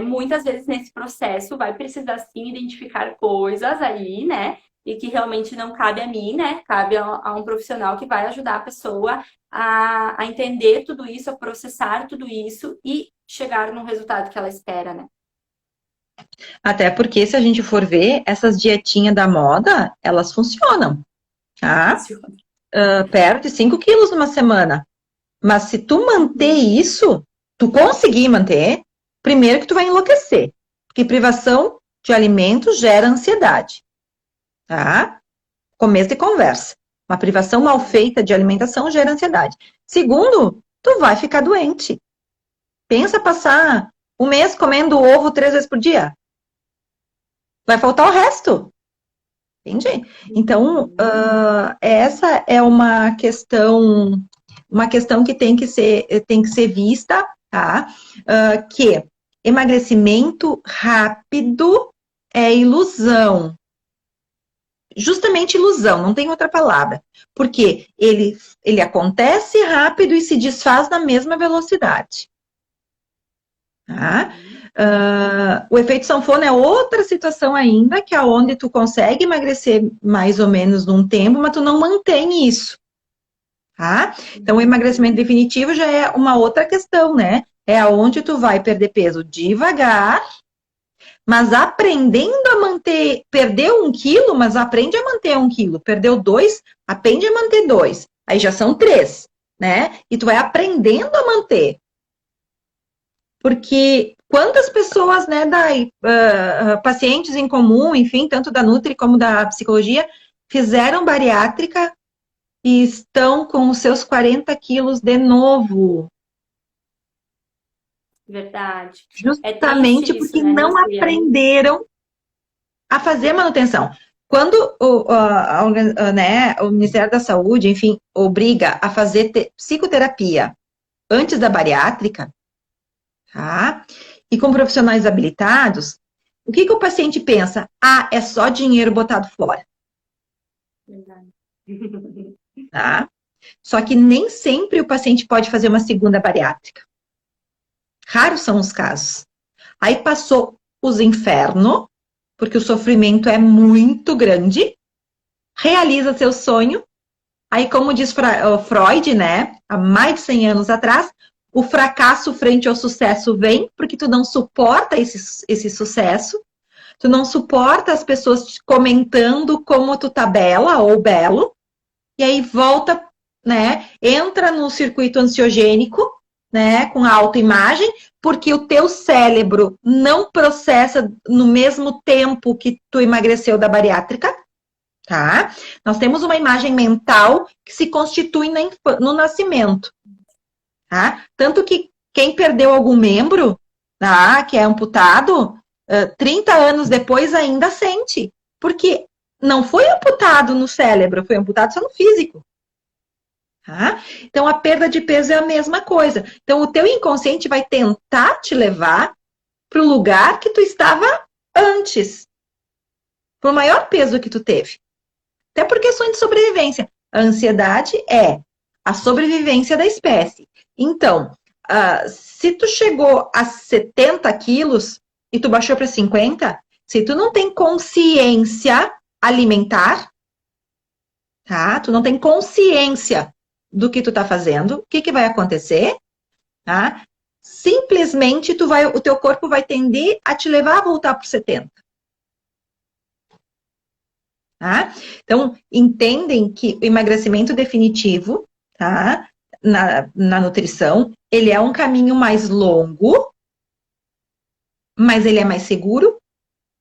muitas vezes nesse processo vai precisar sim identificar coisas ali, né? E que realmente não cabe a mim, né? Cabe a um profissional que vai ajudar a pessoa a entender tudo isso, a processar tudo isso e chegar no resultado que ela espera, né? Até porque, se a gente for ver, essas dietinhas da moda, elas funcionam, tá? Perde 5 quilos numa semana. Mas se tu manter isso, tu conseguir manter, primeiro que tu vai enlouquecer. Porque privação de alimentos gera ansiedade, tá? Começo de conversa. Uma privação mal feita de alimentação gera ansiedade. Segundo, tu vai ficar doente. Pensa passar um mês comendo ovo 3 vezes por dia. Vai faltar o resto. Entende? Então, essa é uma questão que tem que ser vista, tá? Que emagrecimento rápido é ilusão. Justamente ilusão, não tem outra palavra. Porque ele acontece rápido e se desfaz na mesma velocidade. Tá? O efeito sanfona é outra situação ainda, que é onde tu consegue emagrecer mais ou menos num tempo, mas tu não mantém isso. Tá? Então, o emagrecimento definitivo já é uma outra questão, né? É aonde tu vai perder peso devagar, mas aprendendo a manter. Perdeu 1 quilo, mas aprende a manter 1 quilo. Perdeu 2, aprende a manter 2. Aí já são 3, né? E tu vai aprendendo a manter. Porque quantas pessoas, né, pacientes em comum, enfim, tanto da Nutri como da psicologia, fizeram bariátrica e estão com os seus 40 quilos de novo. Verdade. Justamente É porque isso, né, não aprenderam a fazer manutenção. Quando o Ministério da Saúde, enfim, obriga a fazer psicoterapia antes da bariátrica, tá? E com profissionais habilitados, o que o paciente pensa? É só dinheiro botado fora. Verdade. Tá? Só que nem sempre o paciente pode fazer uma segunda bariátrica. Raros são os casos. Aí passou os infernos, porque o sofrimento é muito grande, realiza seu sonho, aí como diz Freud, né, há mais de 100 anos atrás, o fracasso frente ao sucesso vem, porque tu não suporta esse sucesso, tu não suporta as pessoas te comentando como tu tá bela ou belo, e aí volta, né, entra no circuito ansiogênico, né, com a autoimagem, porque o teu cérebro não processa no mesmo tempo que tu emagreceu da bariátrica, tá? Nós temos uma imagem mental que se constitui no nascimento, tá? Tanto que quem perdeu algum membro, tá, que é amputado, 30 anos depois ainda sente, porque não foi amputado no cérebro, foi amputado só no físico. Tá? Então, a perda de peso é a mesma coisa. Então, o teu inconsciente vai tentar te levar para o lugar que tu estava antes, para o maior peso que tu teve. Até por questões de sobrevivência. A ansiedade é a sobrevivência da espécie. Então, se tu chegou a 70 quilos e tu baixou para 50, se tu não tem consciência alimentar, tá? Tu não tem consciência do que tu tá fazendo, o que que vai acontecer, tá? Simplesmente o teu corpo vai tender a te levar a voltar para 70. Tá? Então, entendem que o emagrecimento definitivo, tá? Na nutrição, ele é um caminho mais longo, mas ele é mais seguro,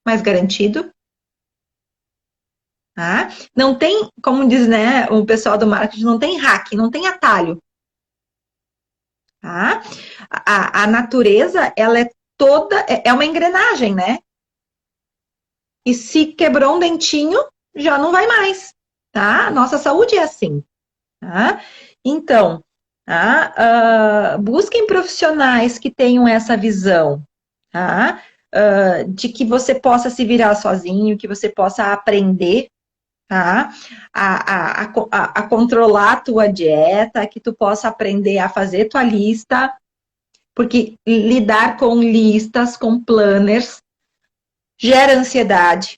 mais garantido. Tá? Não tem, como diz, né, o pessoal do marketing, não tem hack, não tem atalho. Tá? A natureza, ela é toda, é uma engrenagem, né? E se quebrou um dentinho, já não vai mais, tá? Nossa saúde é assim, tá? Então, tá? Busquem profissionais que tenham essa visão, tá? De que você possa se virar sozinho, que você possa aprender, tá? A controlar a tua dieta, que tu possa aprender a fazer tua lista, porque lidar com listas, com planners, gera ansiedade.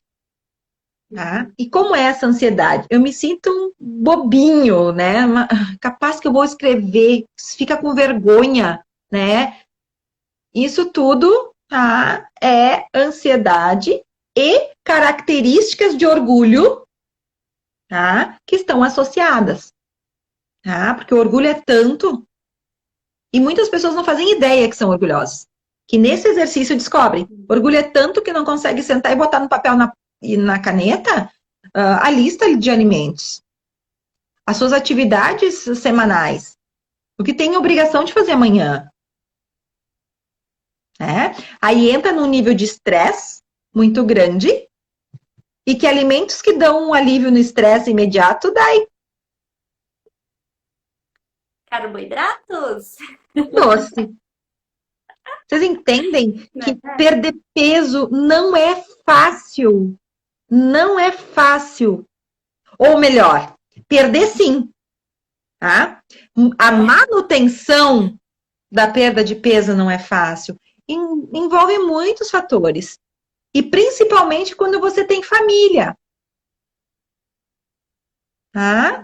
Tá? E como é essa ansiedade? Eu me sinto um bobinho, né? Capaz que eu vou escrever, fica com vergonha, né? Isso tudo, tá? É ansiedade e características de orgulho, tá? Que estão associadas, tá? Porque o orgulho é tanto e muitas pessoas não fazem ideia que são orgulhosas. Que nesse exercício descobrem. Orgulho é tanto que não consegue sentar e botar no papel e na caneta a lista de alimentos, as suas atividades semanais, o que tem obrigação de fazer amanhã. Né? Aí entra num nível de estresse muito grande e que alimentos que dão um alívio no estresse imediato daí. Carboidratos? Doce. Vocês entendem que perder peso não é fácil. Não é fácil. Ou melhor, perder sim. Tá? A manutenção da perda de peso não é fácil. Envolve muitos fatores. E principalmente quando você tem família. Tá?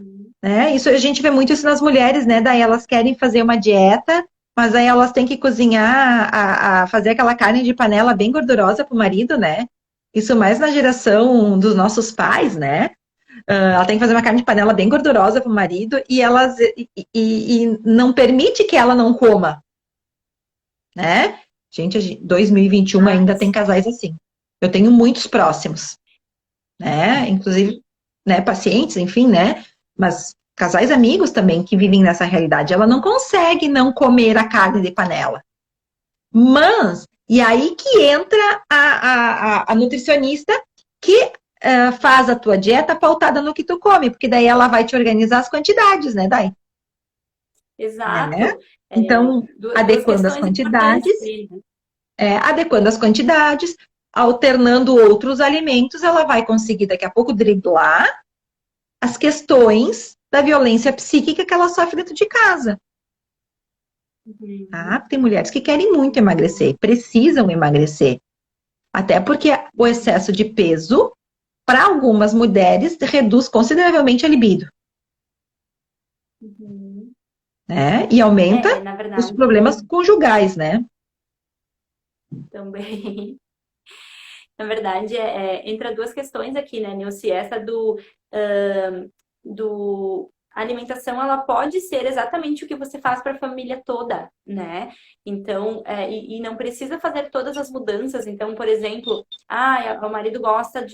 Isso, a gente vê muito isso nas mulheres, né? Daí elas querem fazer uma dieta, mas aí elas têm que cozinhar, fazer aquela carne de panela bem gordurosa pro marido, né? Isso mais na geração dos nossos pais, né? Ela tem que fazer uma carne de panela bem gordurosa pro marido e não permite que ela não coma. Né? Gente, 2021 ainda tem casais assim. Eu tenho muitos próximos. Né? Inclusive, né, pacientes, enfim, né? Mas casais amigos também que vivem nessa realidade. Ela não consegue não comer a carne de panela. Mas, e aí que entra a nutricionista que faz a tua dieta pautada no que tu come, porque daí ela vai te organizar as quantidades, né, Dai? Exato. Né? Então, adequando as quantidades, alternando outros alimentos, ela vai conseguir daqui a pouco driblar as questões da violência psíquica que ela sofre dentro de casa. Tá? Tem mulheres que querem muito emagrecer, precisam emagrecer. Até porque o excesso de peso, para algumas mulheres, reduz consideravelmente a libido. né? E aumenta Na os verdade, problemas conjugais, né? também. Na verdade, entra duas questões aqui, né, Nilce? Essa do a alimentação, ela pode ser exatamente o que você faz para a família toda, né? Então, e não precisa fazer todas as mudanças. Então, por exemplo, o marido gosta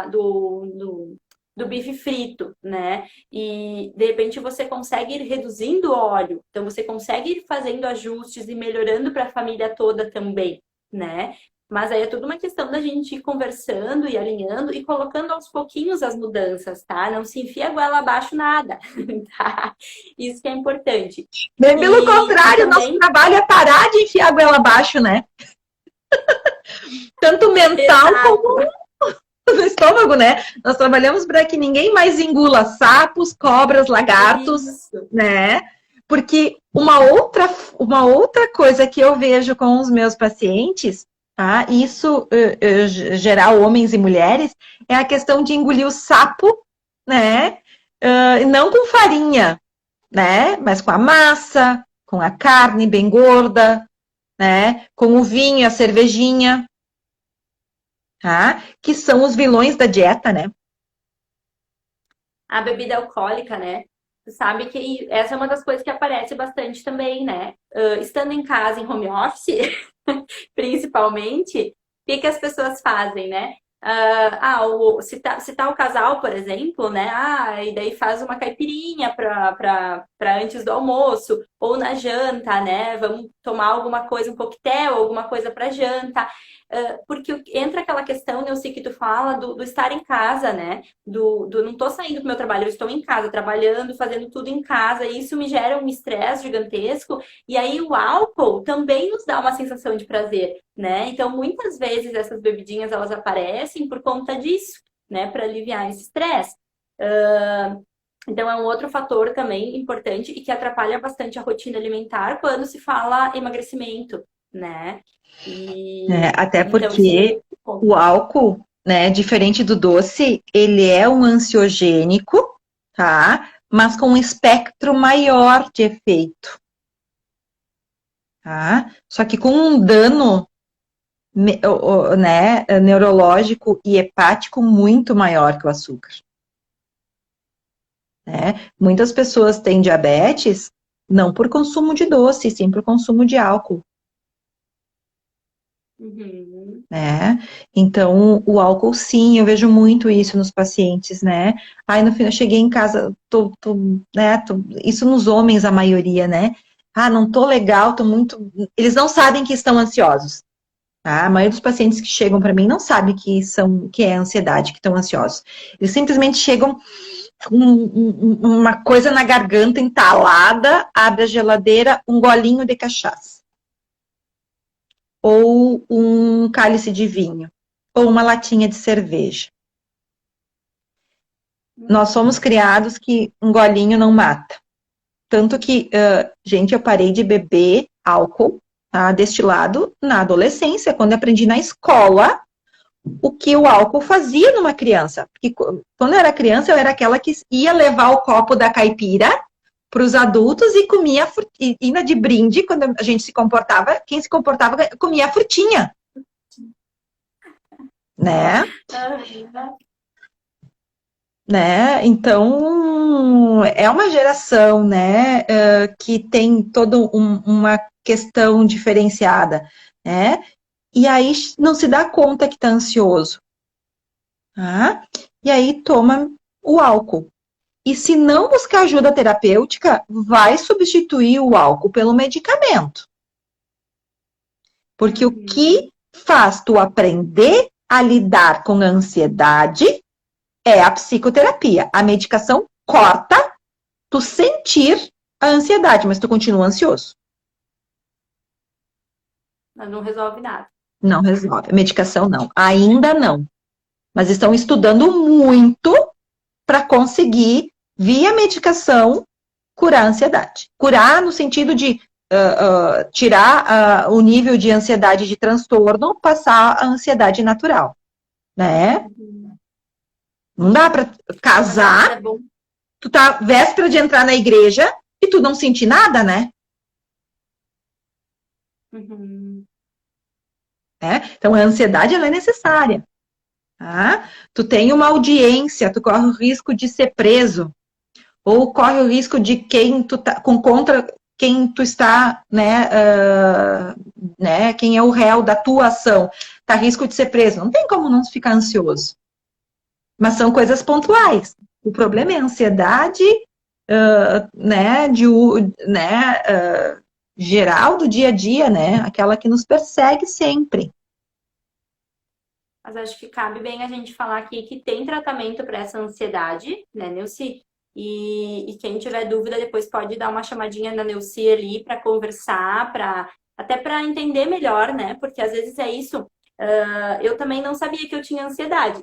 do bife frito, né? E de repente você consegue ir reduzindo o óleo, então você consegue ir fazendo ajustes e melhorando para a família toda também, né? Mas aí é tudo uma questão da gente ir conversando e alinhando e colocando aos pouquinhos as mudanças, tá? Não se enfia a goela abaixo nada, tá? Isso que é importante. Bem pelo E contrário, nosso também, trabalho é parar de enfiar a goela abaixo, né? Tanto mental como exato, no estômago, né? Nós trabalhamos para que ninguém mais engula sapos, cobras, lagartos, isso. né? Porque uma outra coisa que eu vejo com os meus pacientes, tá? Isso, geral, homens e mulheres, é a questão de engolir o sapo, né? Não com farinha, né? Mas com a massa, com a carne bem gorda, né? Com o vinho, a cervejinha, tá? Que são os vilões da dieta, né? A bebida alcoólica, né? Tu sabe que essa é uma das coisas que aparece bastante também, né? Estando em casa, em home office, principalmente, o que as pessoas fazem, né? Se tá o casal, por exemplo, né? E daí faz uma caipirinha para antes do almoço, ou na janta, né? Vamos tomar alguma coisa, um coquetel, alguma coisa para janta. Porque entra aquela questão, eu sei que tu fala, do estar em casa, né? Do não tô saindo do meu trabalho, eu estou em casa, trabalhando, fazendo tudo em casa, e isso me gera um estresse gigantesco. E aí o álcool também nos dá uma sensação de prazer, né? Então, muitas vezes essas bebidinhas elas aparecem por conta disso, né? Para aliviar esse estresse. Então, é um outro fator também importante e que atrapalha bastante a rotina alimentar quando se fala emagrecimento, né? Até Então, isso é porque muito bom. o álcool, né, diferente do doce, ele é um ansiogênico, tá? Mas com um espectro maior de efeito, tá? Só que com um dano, né, neurológico e hepático muito maior que o açúcar, né? Muitas pessoas têm diabetes não por consumo de doce, sim por consumo de álcool. Uhum. Né? Então, o álcool, sim, eu vejo muito isso nos pacientes, né? Aí, no fim, eu cheguei em casa, isso nos homens, a maioria, né? Não tô legal, tô muito... Eles não sabem que estão ansiosos, tá? A maioria dos pacientes que chegam para mim não sabe que é ansiedade, que estão ansiosos. Eles simplesmente chegam com uma coisa na garganta entalada, abre a geladeira, um golinho de cachaça ou um cálice de vinho, ou uma latinha de cerveja. Nós somos criados que um golinho não mata. Tanto que, gente, eu parei de beber álcool, tá, destilado na adolescência, quando eu aprendi na escola o que o álcool fazia numa criança. Porque quando eu era criança, eu era aquela que ia levar o copo da caipira para os adultos e comia, e de brinde, quando a gente se comportava, quem se comportava comia a frutinha, né? Né? Então, é uma geração, né, que tem toda uma questão diferenciada, né? E aí não se dá conta que está ansioso, tá? E aí toma o álcool. E se não buscar ajuda terapêutica, vai substituir o álcool pelo medicamento. Porque o que faz tu aprender a lidar com a ansiedade é a psicoterapia. A medicação corta tu sentir a ansiedade, mas tu continua ansioso. Mas não resolve nada. Não resolve. A medicação não. Ainda não. Mas estão estudando muito para conseguir, via medicação, curar a ansiedade. Curar no sentido de tirar o nível de ansiedade de transtorno, passar a ansiedade natural. Né? Não dá para casar. Tu tá véspera de entrar na igreja, e tu não sentir nada, né? Uhum. Então, a ansiedade, ela é necessária. Tá? Tu tem uma audiência, tu corre o risco de ser preso, ou corre o risco de quem tu tá, contra quem tu está, né, quem é o réu da tua ação, tá risco de ser preso. Não tem como não ficar ansioso. Mas são coisas pontuais. O problema é a ansiedade, né, geral do dia a dia, né, aquela que nos persegue sempre. Mas acho que cabe bem a gente falar aqui que tem tratamento para essa ansiedade, né, Neuci? E quem tiver dúvida depois pode dar uma chamadinha na Neuci ali para conversar, até para entender melhor, né? Porque às vezes é isso. Eu também não sabia que eu tinha ansiedade.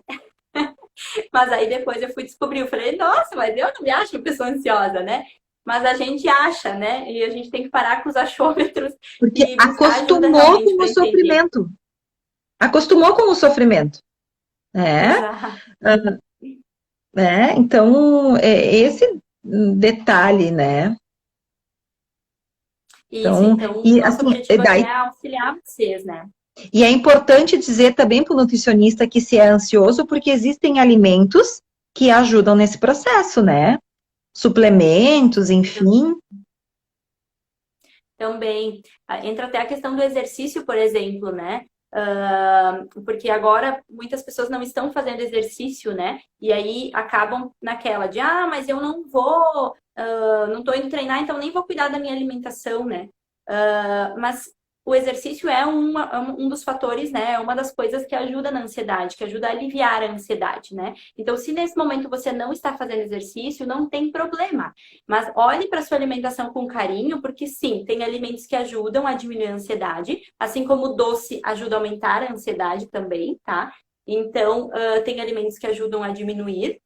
Mas aí depois eu fui descobrir, eu falei, nossa, mas eu não me acho uma pessoa ansiosa, né? Mas a gente acha, né? E a gente tem que parar com os achômetros Porque e buscar ajuda acostumou realmente com o para entender. sofrimento. Acostumou com o sofrimento. Né? Exato. Então, esse detalhe, né? Isso, Então, então, e nosso assim, objetivo aqui daí, é auxiliar vocês, né? e é importante dizer também para o nutricionista que se é ansioso, porque existem alimentos que ajudam nesse processo, né? Suplementos, enfim. Também. Entra até a questão do exercício, por exemplo, né? Porque agora muitas pessoas não estão fazendo exercício, né? E aí acabam naquela de, mas eu não vou, não tô indo treinar, então nem vou cuidar da minha alimentação, né? Mas o exercício é um dos fatores, né? É uma das coisas que ajuda na ansiedade, que ajuda a aliviar a ansiedade, né? Então, se nesse momento você não está fazendo exercício, não tem problema. Mas olhe para sua alimentação com carinho, porque sim, tem alimentos que ajudam a diminuir a ansiedade, assim como o doce ajuda a aumentar a ansiedade também, tá? Então, tem alimentos que ajudam a diminuir.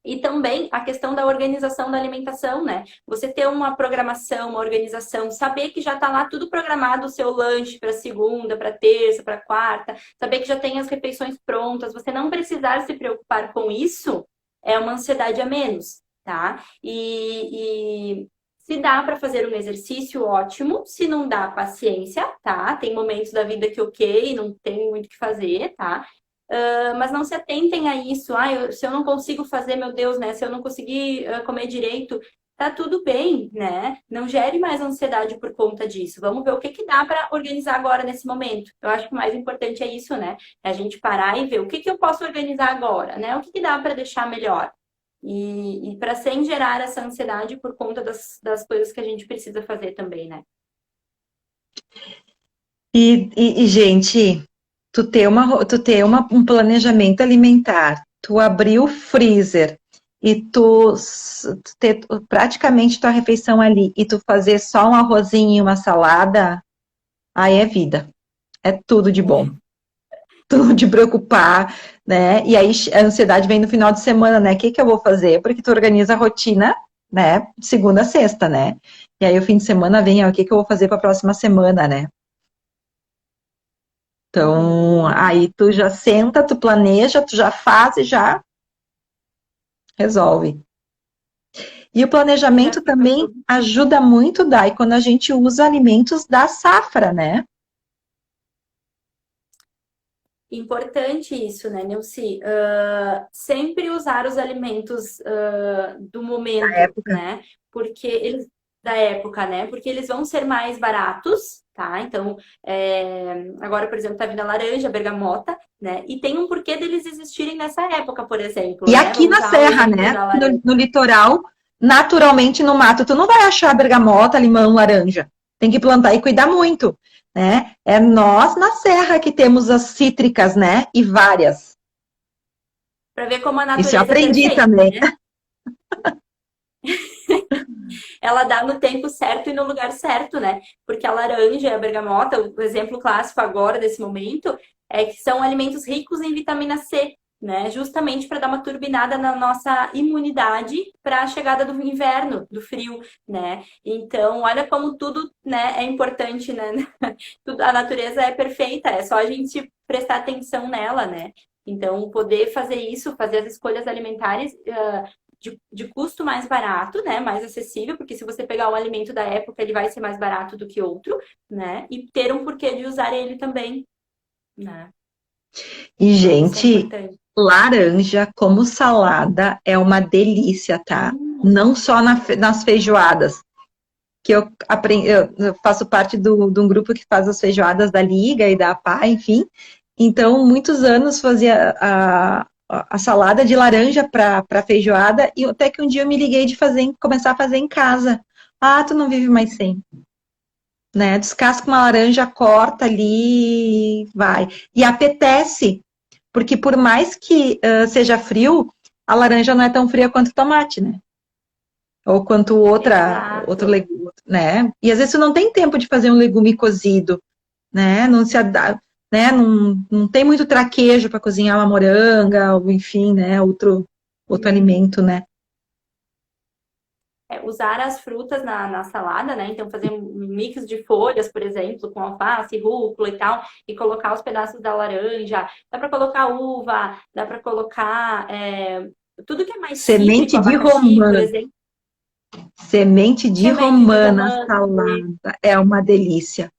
E também a questão da organização da alimentação, né? Você ter uma programação, uma organização, saber que já está lá tudo programado, o seu lanche para segunda, para terça, para quarta, saber que já tem as refeições prontas, você não precisar se preocupar com isso, é uma ansiedade a menos, tá? E se dá para fazer um exercício, ótimo. Se não dá, paciência, tá? Tem momentos da vida que ok, não tem muito o que fazer, tá? Mas não se atentem a isso. Se eu não consigo fazer, meu Deus, né? Se eu não conseguir comer direito, tá tudo bem, né? Não gere mais ansiedade por conta disso. Vamos ver o que que dá para organizar agora nesse momento. Eu acho que o mais importante é isso, né? É a gente parar e ver o que que eu posso organizar agora, né? O que que dá para deixar melhor. E para sem gerar essa ansiedade por conta das coisas que a gente precisa fazer também, né? Gente, um planejamento alimentar, tu abrir o freezer e tu ter praticamente tua refeição ali e tu fazer só um arrozinho e uma salada, aí é vida. É tudo de bom. Tudo de preocupar, né? E aí a ansiedade vem no final de semana, né? O que que eu vou fazer? Porque tu organiza a rotina, né? De segunda a sexta, né? E aí o fim de semana vem, o que que eu vou fazer para a próxima semana, né? Então, aí tu já senta, tu planeja, tu já faz e já resolve. E o planejamento também ajuda muito, Dai, quando a gente usa alimentos da safra, né? Importante isso, né, Nilce? Sempre usar os alimentos do Na momento, época. né? Porque eles da época, né? Porque eles vão ser mais baratos, tá? Então, agora, por exemplo, tá vindo a laranja, a bergamota, né? E tem um porquê deles existirem nessa época, por exemplo, E né? aqui Vamos na usar o serra, exemplo né? da laranja. No litoral, naturalmente no mato, tu não vai achar bergamota, limão, laranja. Tem que plantar e cuidar muito, né? É nós na serra que temos as cítricas, né? E várias. Para ver como a Isso eu natureza é aprendi perfeita, também. né? Ela dá no tempo certo e no lugar certo, né? Porque a laranja e a bergamota, o exemplo clássico agora desse momento, é que são alimentos ricos em vitamina C, né? Justamente para dar uma turbinada na nossa imunidade para a chegada do inverno, do frio, né? Então, olha como tudo, né, é importante, né? Tudo, a natureza é perfeita, é só a gente prestar atenção nela, né? Então, poder fazer isso, fazer as escolhas alimentares, de custo mais barato, né? Mais acessível, porque se você pegar um alimento da época, ele vai ser mais barato do que outro, né? E ter um porquê de usar ele também, né? E, Então, isso é gente, importante. laranja como salada é uma delícia, tá? Hum, Não só nas feijoadas, que eu aprendi, eu faço parte de um grupo que faz as feijoadas da Liga e da APA, enfim. Então, muitos anos fazia a salada de laranja para feijoada, e até que um dia eu me liguei de começar a fazer em casa. Ah, tu não vive mais sem, né? Descasca uma laranja, corta ali, vai. E apetece, porque por mais que seja frio, a laranja não é tão fria quanto o tomate, né? Ou quanto outro exato. legume, né? E às vezes você não tem tempo de fazer um legume cozido, né? Não se adapta, né? Não tem muito traquejo para cozinhar uma moranga, ou enfim, né? Outro alimento, né? Usar as frutas na salada, né? Então, fazer um mix de folhas, por exemplo, com alface, rúcula e tal, e colocar os pedaços da laranja. Dá para colocar uva, dá para colocar tudo que é mais cítrico, Semente de abacaxi, por romã, exemplo, semente de semente de romã na romã também, salada é uma delícia.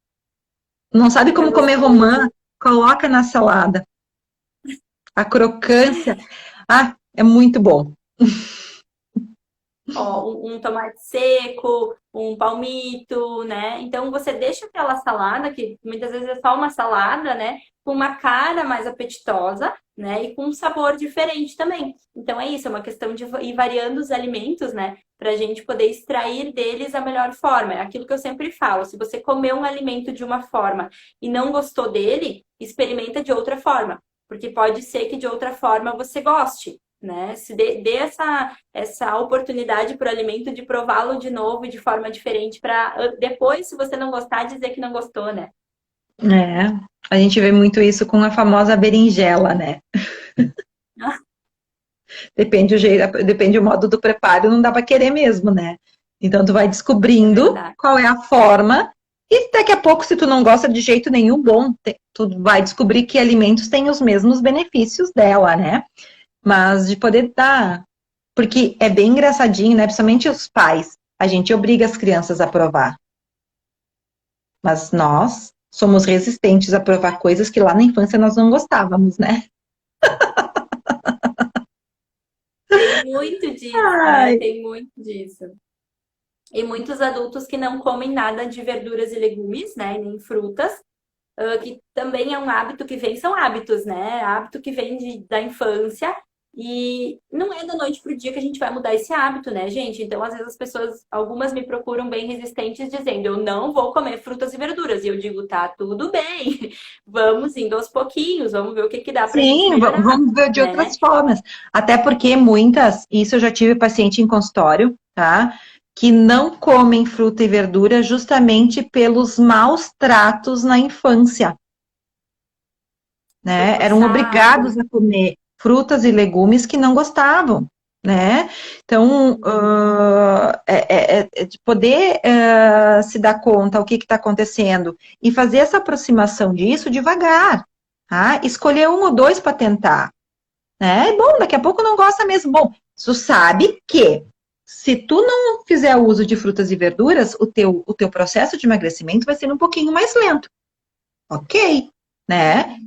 Não sabe fica como comer romã? gostoso. Coloca na salada. A crocância, ah, é muito bom. Ó, um tomate seco, um palmito, né? Então você deixa aquela salada, que muitas vezes é só uma salada, né? Com uma cara mais apetitosa, né? E com um sabor diferente também. Então é isso, é uma questão de ir variando os alimentos, né? Para a gente poder extrair deles a melhor forma. É aquilo que eu sempre falo: se você comer um alimento de uma forma e não gostou dele, experimenta de outra forma. Porque pode ser que de outra forma você goste, né? Se dê essa oportunidade para o alimento de prová-lo de novo e de forma diferente para depois, se você não gostar, dizer que não gostou, né? É, a gente vê muito isso com a famosa berinjela, né? Depende o jeito, depende o modo do preparo, não dá para querer mesmo, né? Então tu vai É descobrindo verdade. qual é a forma e daqui a pouco, se tu não gosta de jeito nenhum, bom, tu vai descobrir que alimentos têm os mesmos benefícios dela, né? Mas de poder dar, porque é bem engraçadinho, né? Principalmente os pais, a gente obriga as crianças a provar, mas nós somos resistentes a provar coisas que lá na infância nós não gostávamos, né? Tem muito disso, né? Ai, Tem muito disso. E muitos adultos que não comem nada de verduras e legumes, né? Nem frutas, que também é um hábito que vem, são hábitos, né? Hábito que vem da infância. E não é da noite pro dia que a gente vai mudar esse hábito, né, gente? Então, às vezes as pessoas, algumas me procuram bem resistentes, dizendo: eu não vou comer frutas e verduras. E eu digo: tá, tudo bem, vamos indo aos pouquinhos, vamos ver o que que dá pra gente sim, melhorar, vamos ver de né? outras formas. Até porque muitas, isso eu já tive paciente em consultório, tá? Que não comem fruta e verdura justamente pelos maus tratos na infância, Foi né? Eram forçado. obrigados a comer frutas e legumes que não gostavam, né? Então, de poder se dar conta o que está acontecendo e fazer essa aproximação disso devagar, tá? Escolher um ou dois para tentar, né? E, bom, daqui a pouco não gosta mesmo. Bom, tu sabe que se tu não fizer uso de frutas e verduras, o teu processo de emagrecimento vai ser um pouquinho mais lento. Ok, né?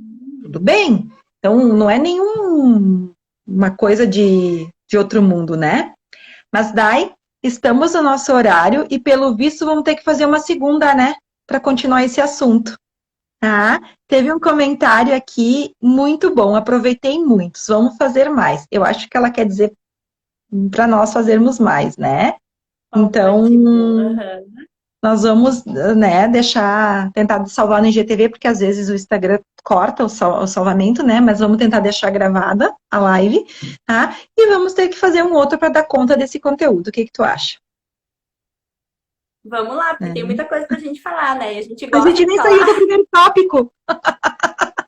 Tudo bem. Então, não é uma coisa de outro mundo, né? Mas, Dai, estamos no nosso horário e, pelo visto, vamos ter que fazer uma segunda, né? Para continuar esse assunto. Tá? Teve um comentário aqui muito bom, aproveitei muitos. Vamos fazer mais. Eu acho que ela quer dizer para nós fazermos mais, né? Então, Ótimo. Aham. nós vamos, né, tentar salvar no IGTV, porque às vezes o Instagram corta o salvamento, né? Mas vamos tentar deixar gravada a live, tá? E vamos ter que fazer um outro para dar conta desse conteúdo. O que que tu acha? Vamos lá, porque tem É. muita coisa pra gente falar, né? E a gente A gosta gente de nem saiu do falar. primeiro tópico. A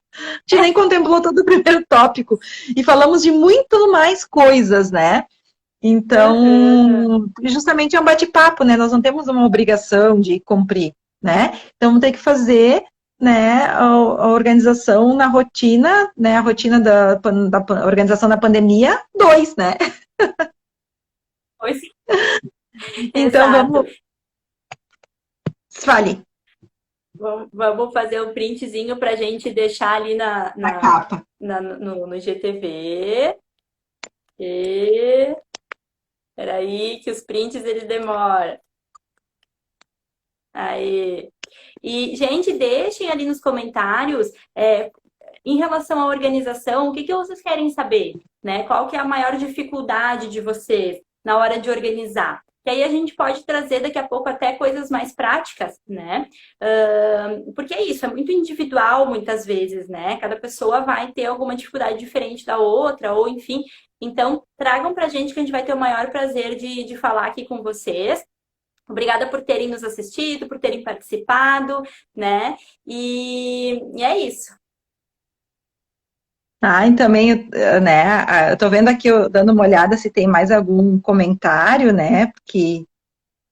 gente nem contemplou todo o primeiro tópico. E falamos de muito mais coisas, né? Aham. Então, justamente é um bate-papo, né? Nós não temos uma obrigação de cumprir, né? Então, vamos ter que fazer, né, a organização na rotina, né? A rotina da organização da pandemia, dois, né? depois. Então, Exato. vamos... Fale, Vamos fazer um printzinho para a gente deixar ali a capa. no IGTV. E... Peraí, que os prints eles demoram. Aí. E, gente, deixem ali nos comentários em relação à organização, o que que vocês querem saber, né? Qual que é a maior dificuldade de vocês na hora de organizar? Que aí a gente pode trazer daqui a pouco até coisas mais práticas, né? Porque é isso, é muito individual muitas vezes, né? Cada pessoa vai ter alguma dificuldade diferente da outra, ou enfim. Então, tragam pra gente que a gente vai ter o maior prazer de falar aqui com vocês. Obrigada por terem nos assistido, por terem participado, né? E é isso. Ah, e também, né, eu tô vendo aqui, dando uma olhada se tem mais algum comentário, né, porque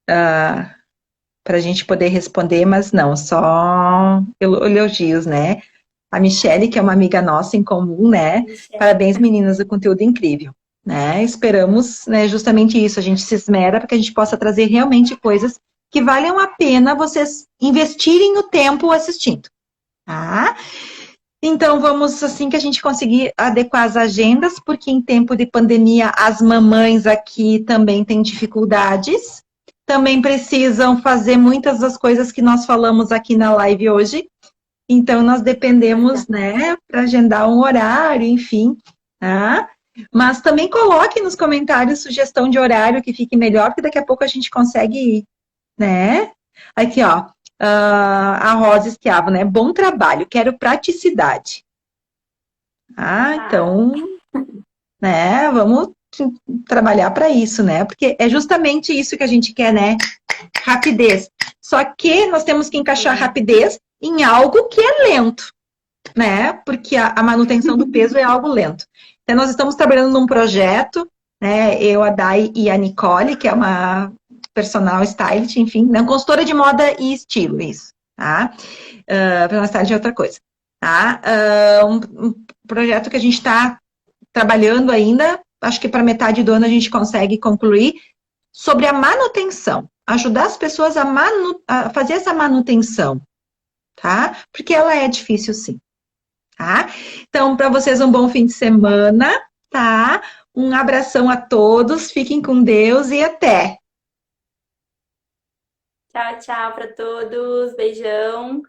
para a gente poder responder, mas não, só elogios, né? A Michele, que é uma amiga nossa em comum, né? Michelle. Parabéns, meninas, o conteúdo incrível, né? Esperamos, né, justamente isso, a gente se esmera para que a gente possa trazer realmente coisas que valham a pena vocês investirem o tempo assistindo, tá? Então, vamos, assim que a gente conseguir adequar as agendas, porque em tempo de pandemia as mamães aqui também têm dificuldades, também precisam fazer muitas das coisas que nós falamos aqui na live hoje, então nós dependemos, né, para agendar um horário, enfim, tá? Mas também coloque nos comentários sugestão de horário que fique melhor, porque daqui a pouco a gente consegue ir, né? Aqui, ó, a Rosa Esquiavo, né? Bom trabalho, quero praticidade. Ah, Então, né? Vamos trabalhar para isso, né? Porque é justamente isso que a gente quer, né? Rapidez. Só que nós temos que encaixar sim. rapidez em algo que é lento, né? Porque a manutenção do peso é algo lento. Então, nós estamos trabalhando num projeto, né? Eu, a Dai e a Nicole, que é uma personal stylist, enfim, não, consultora de moda e estilo, isso, tá? Personal stylist é outra coisa, tá? Um projeto que a gente está trabalhando ainda, acho que para metade do ano a gente consegue concluir, sobre a manutenção, ajudar as pessoas a fazer essa manutenção, tá? Porque ela é difícil sim, tá? Então, para vocês, um bom fim de semana, tá? Um abração a todos, fiquem com Deus e até! Tchau, tchau para todos. Beijão.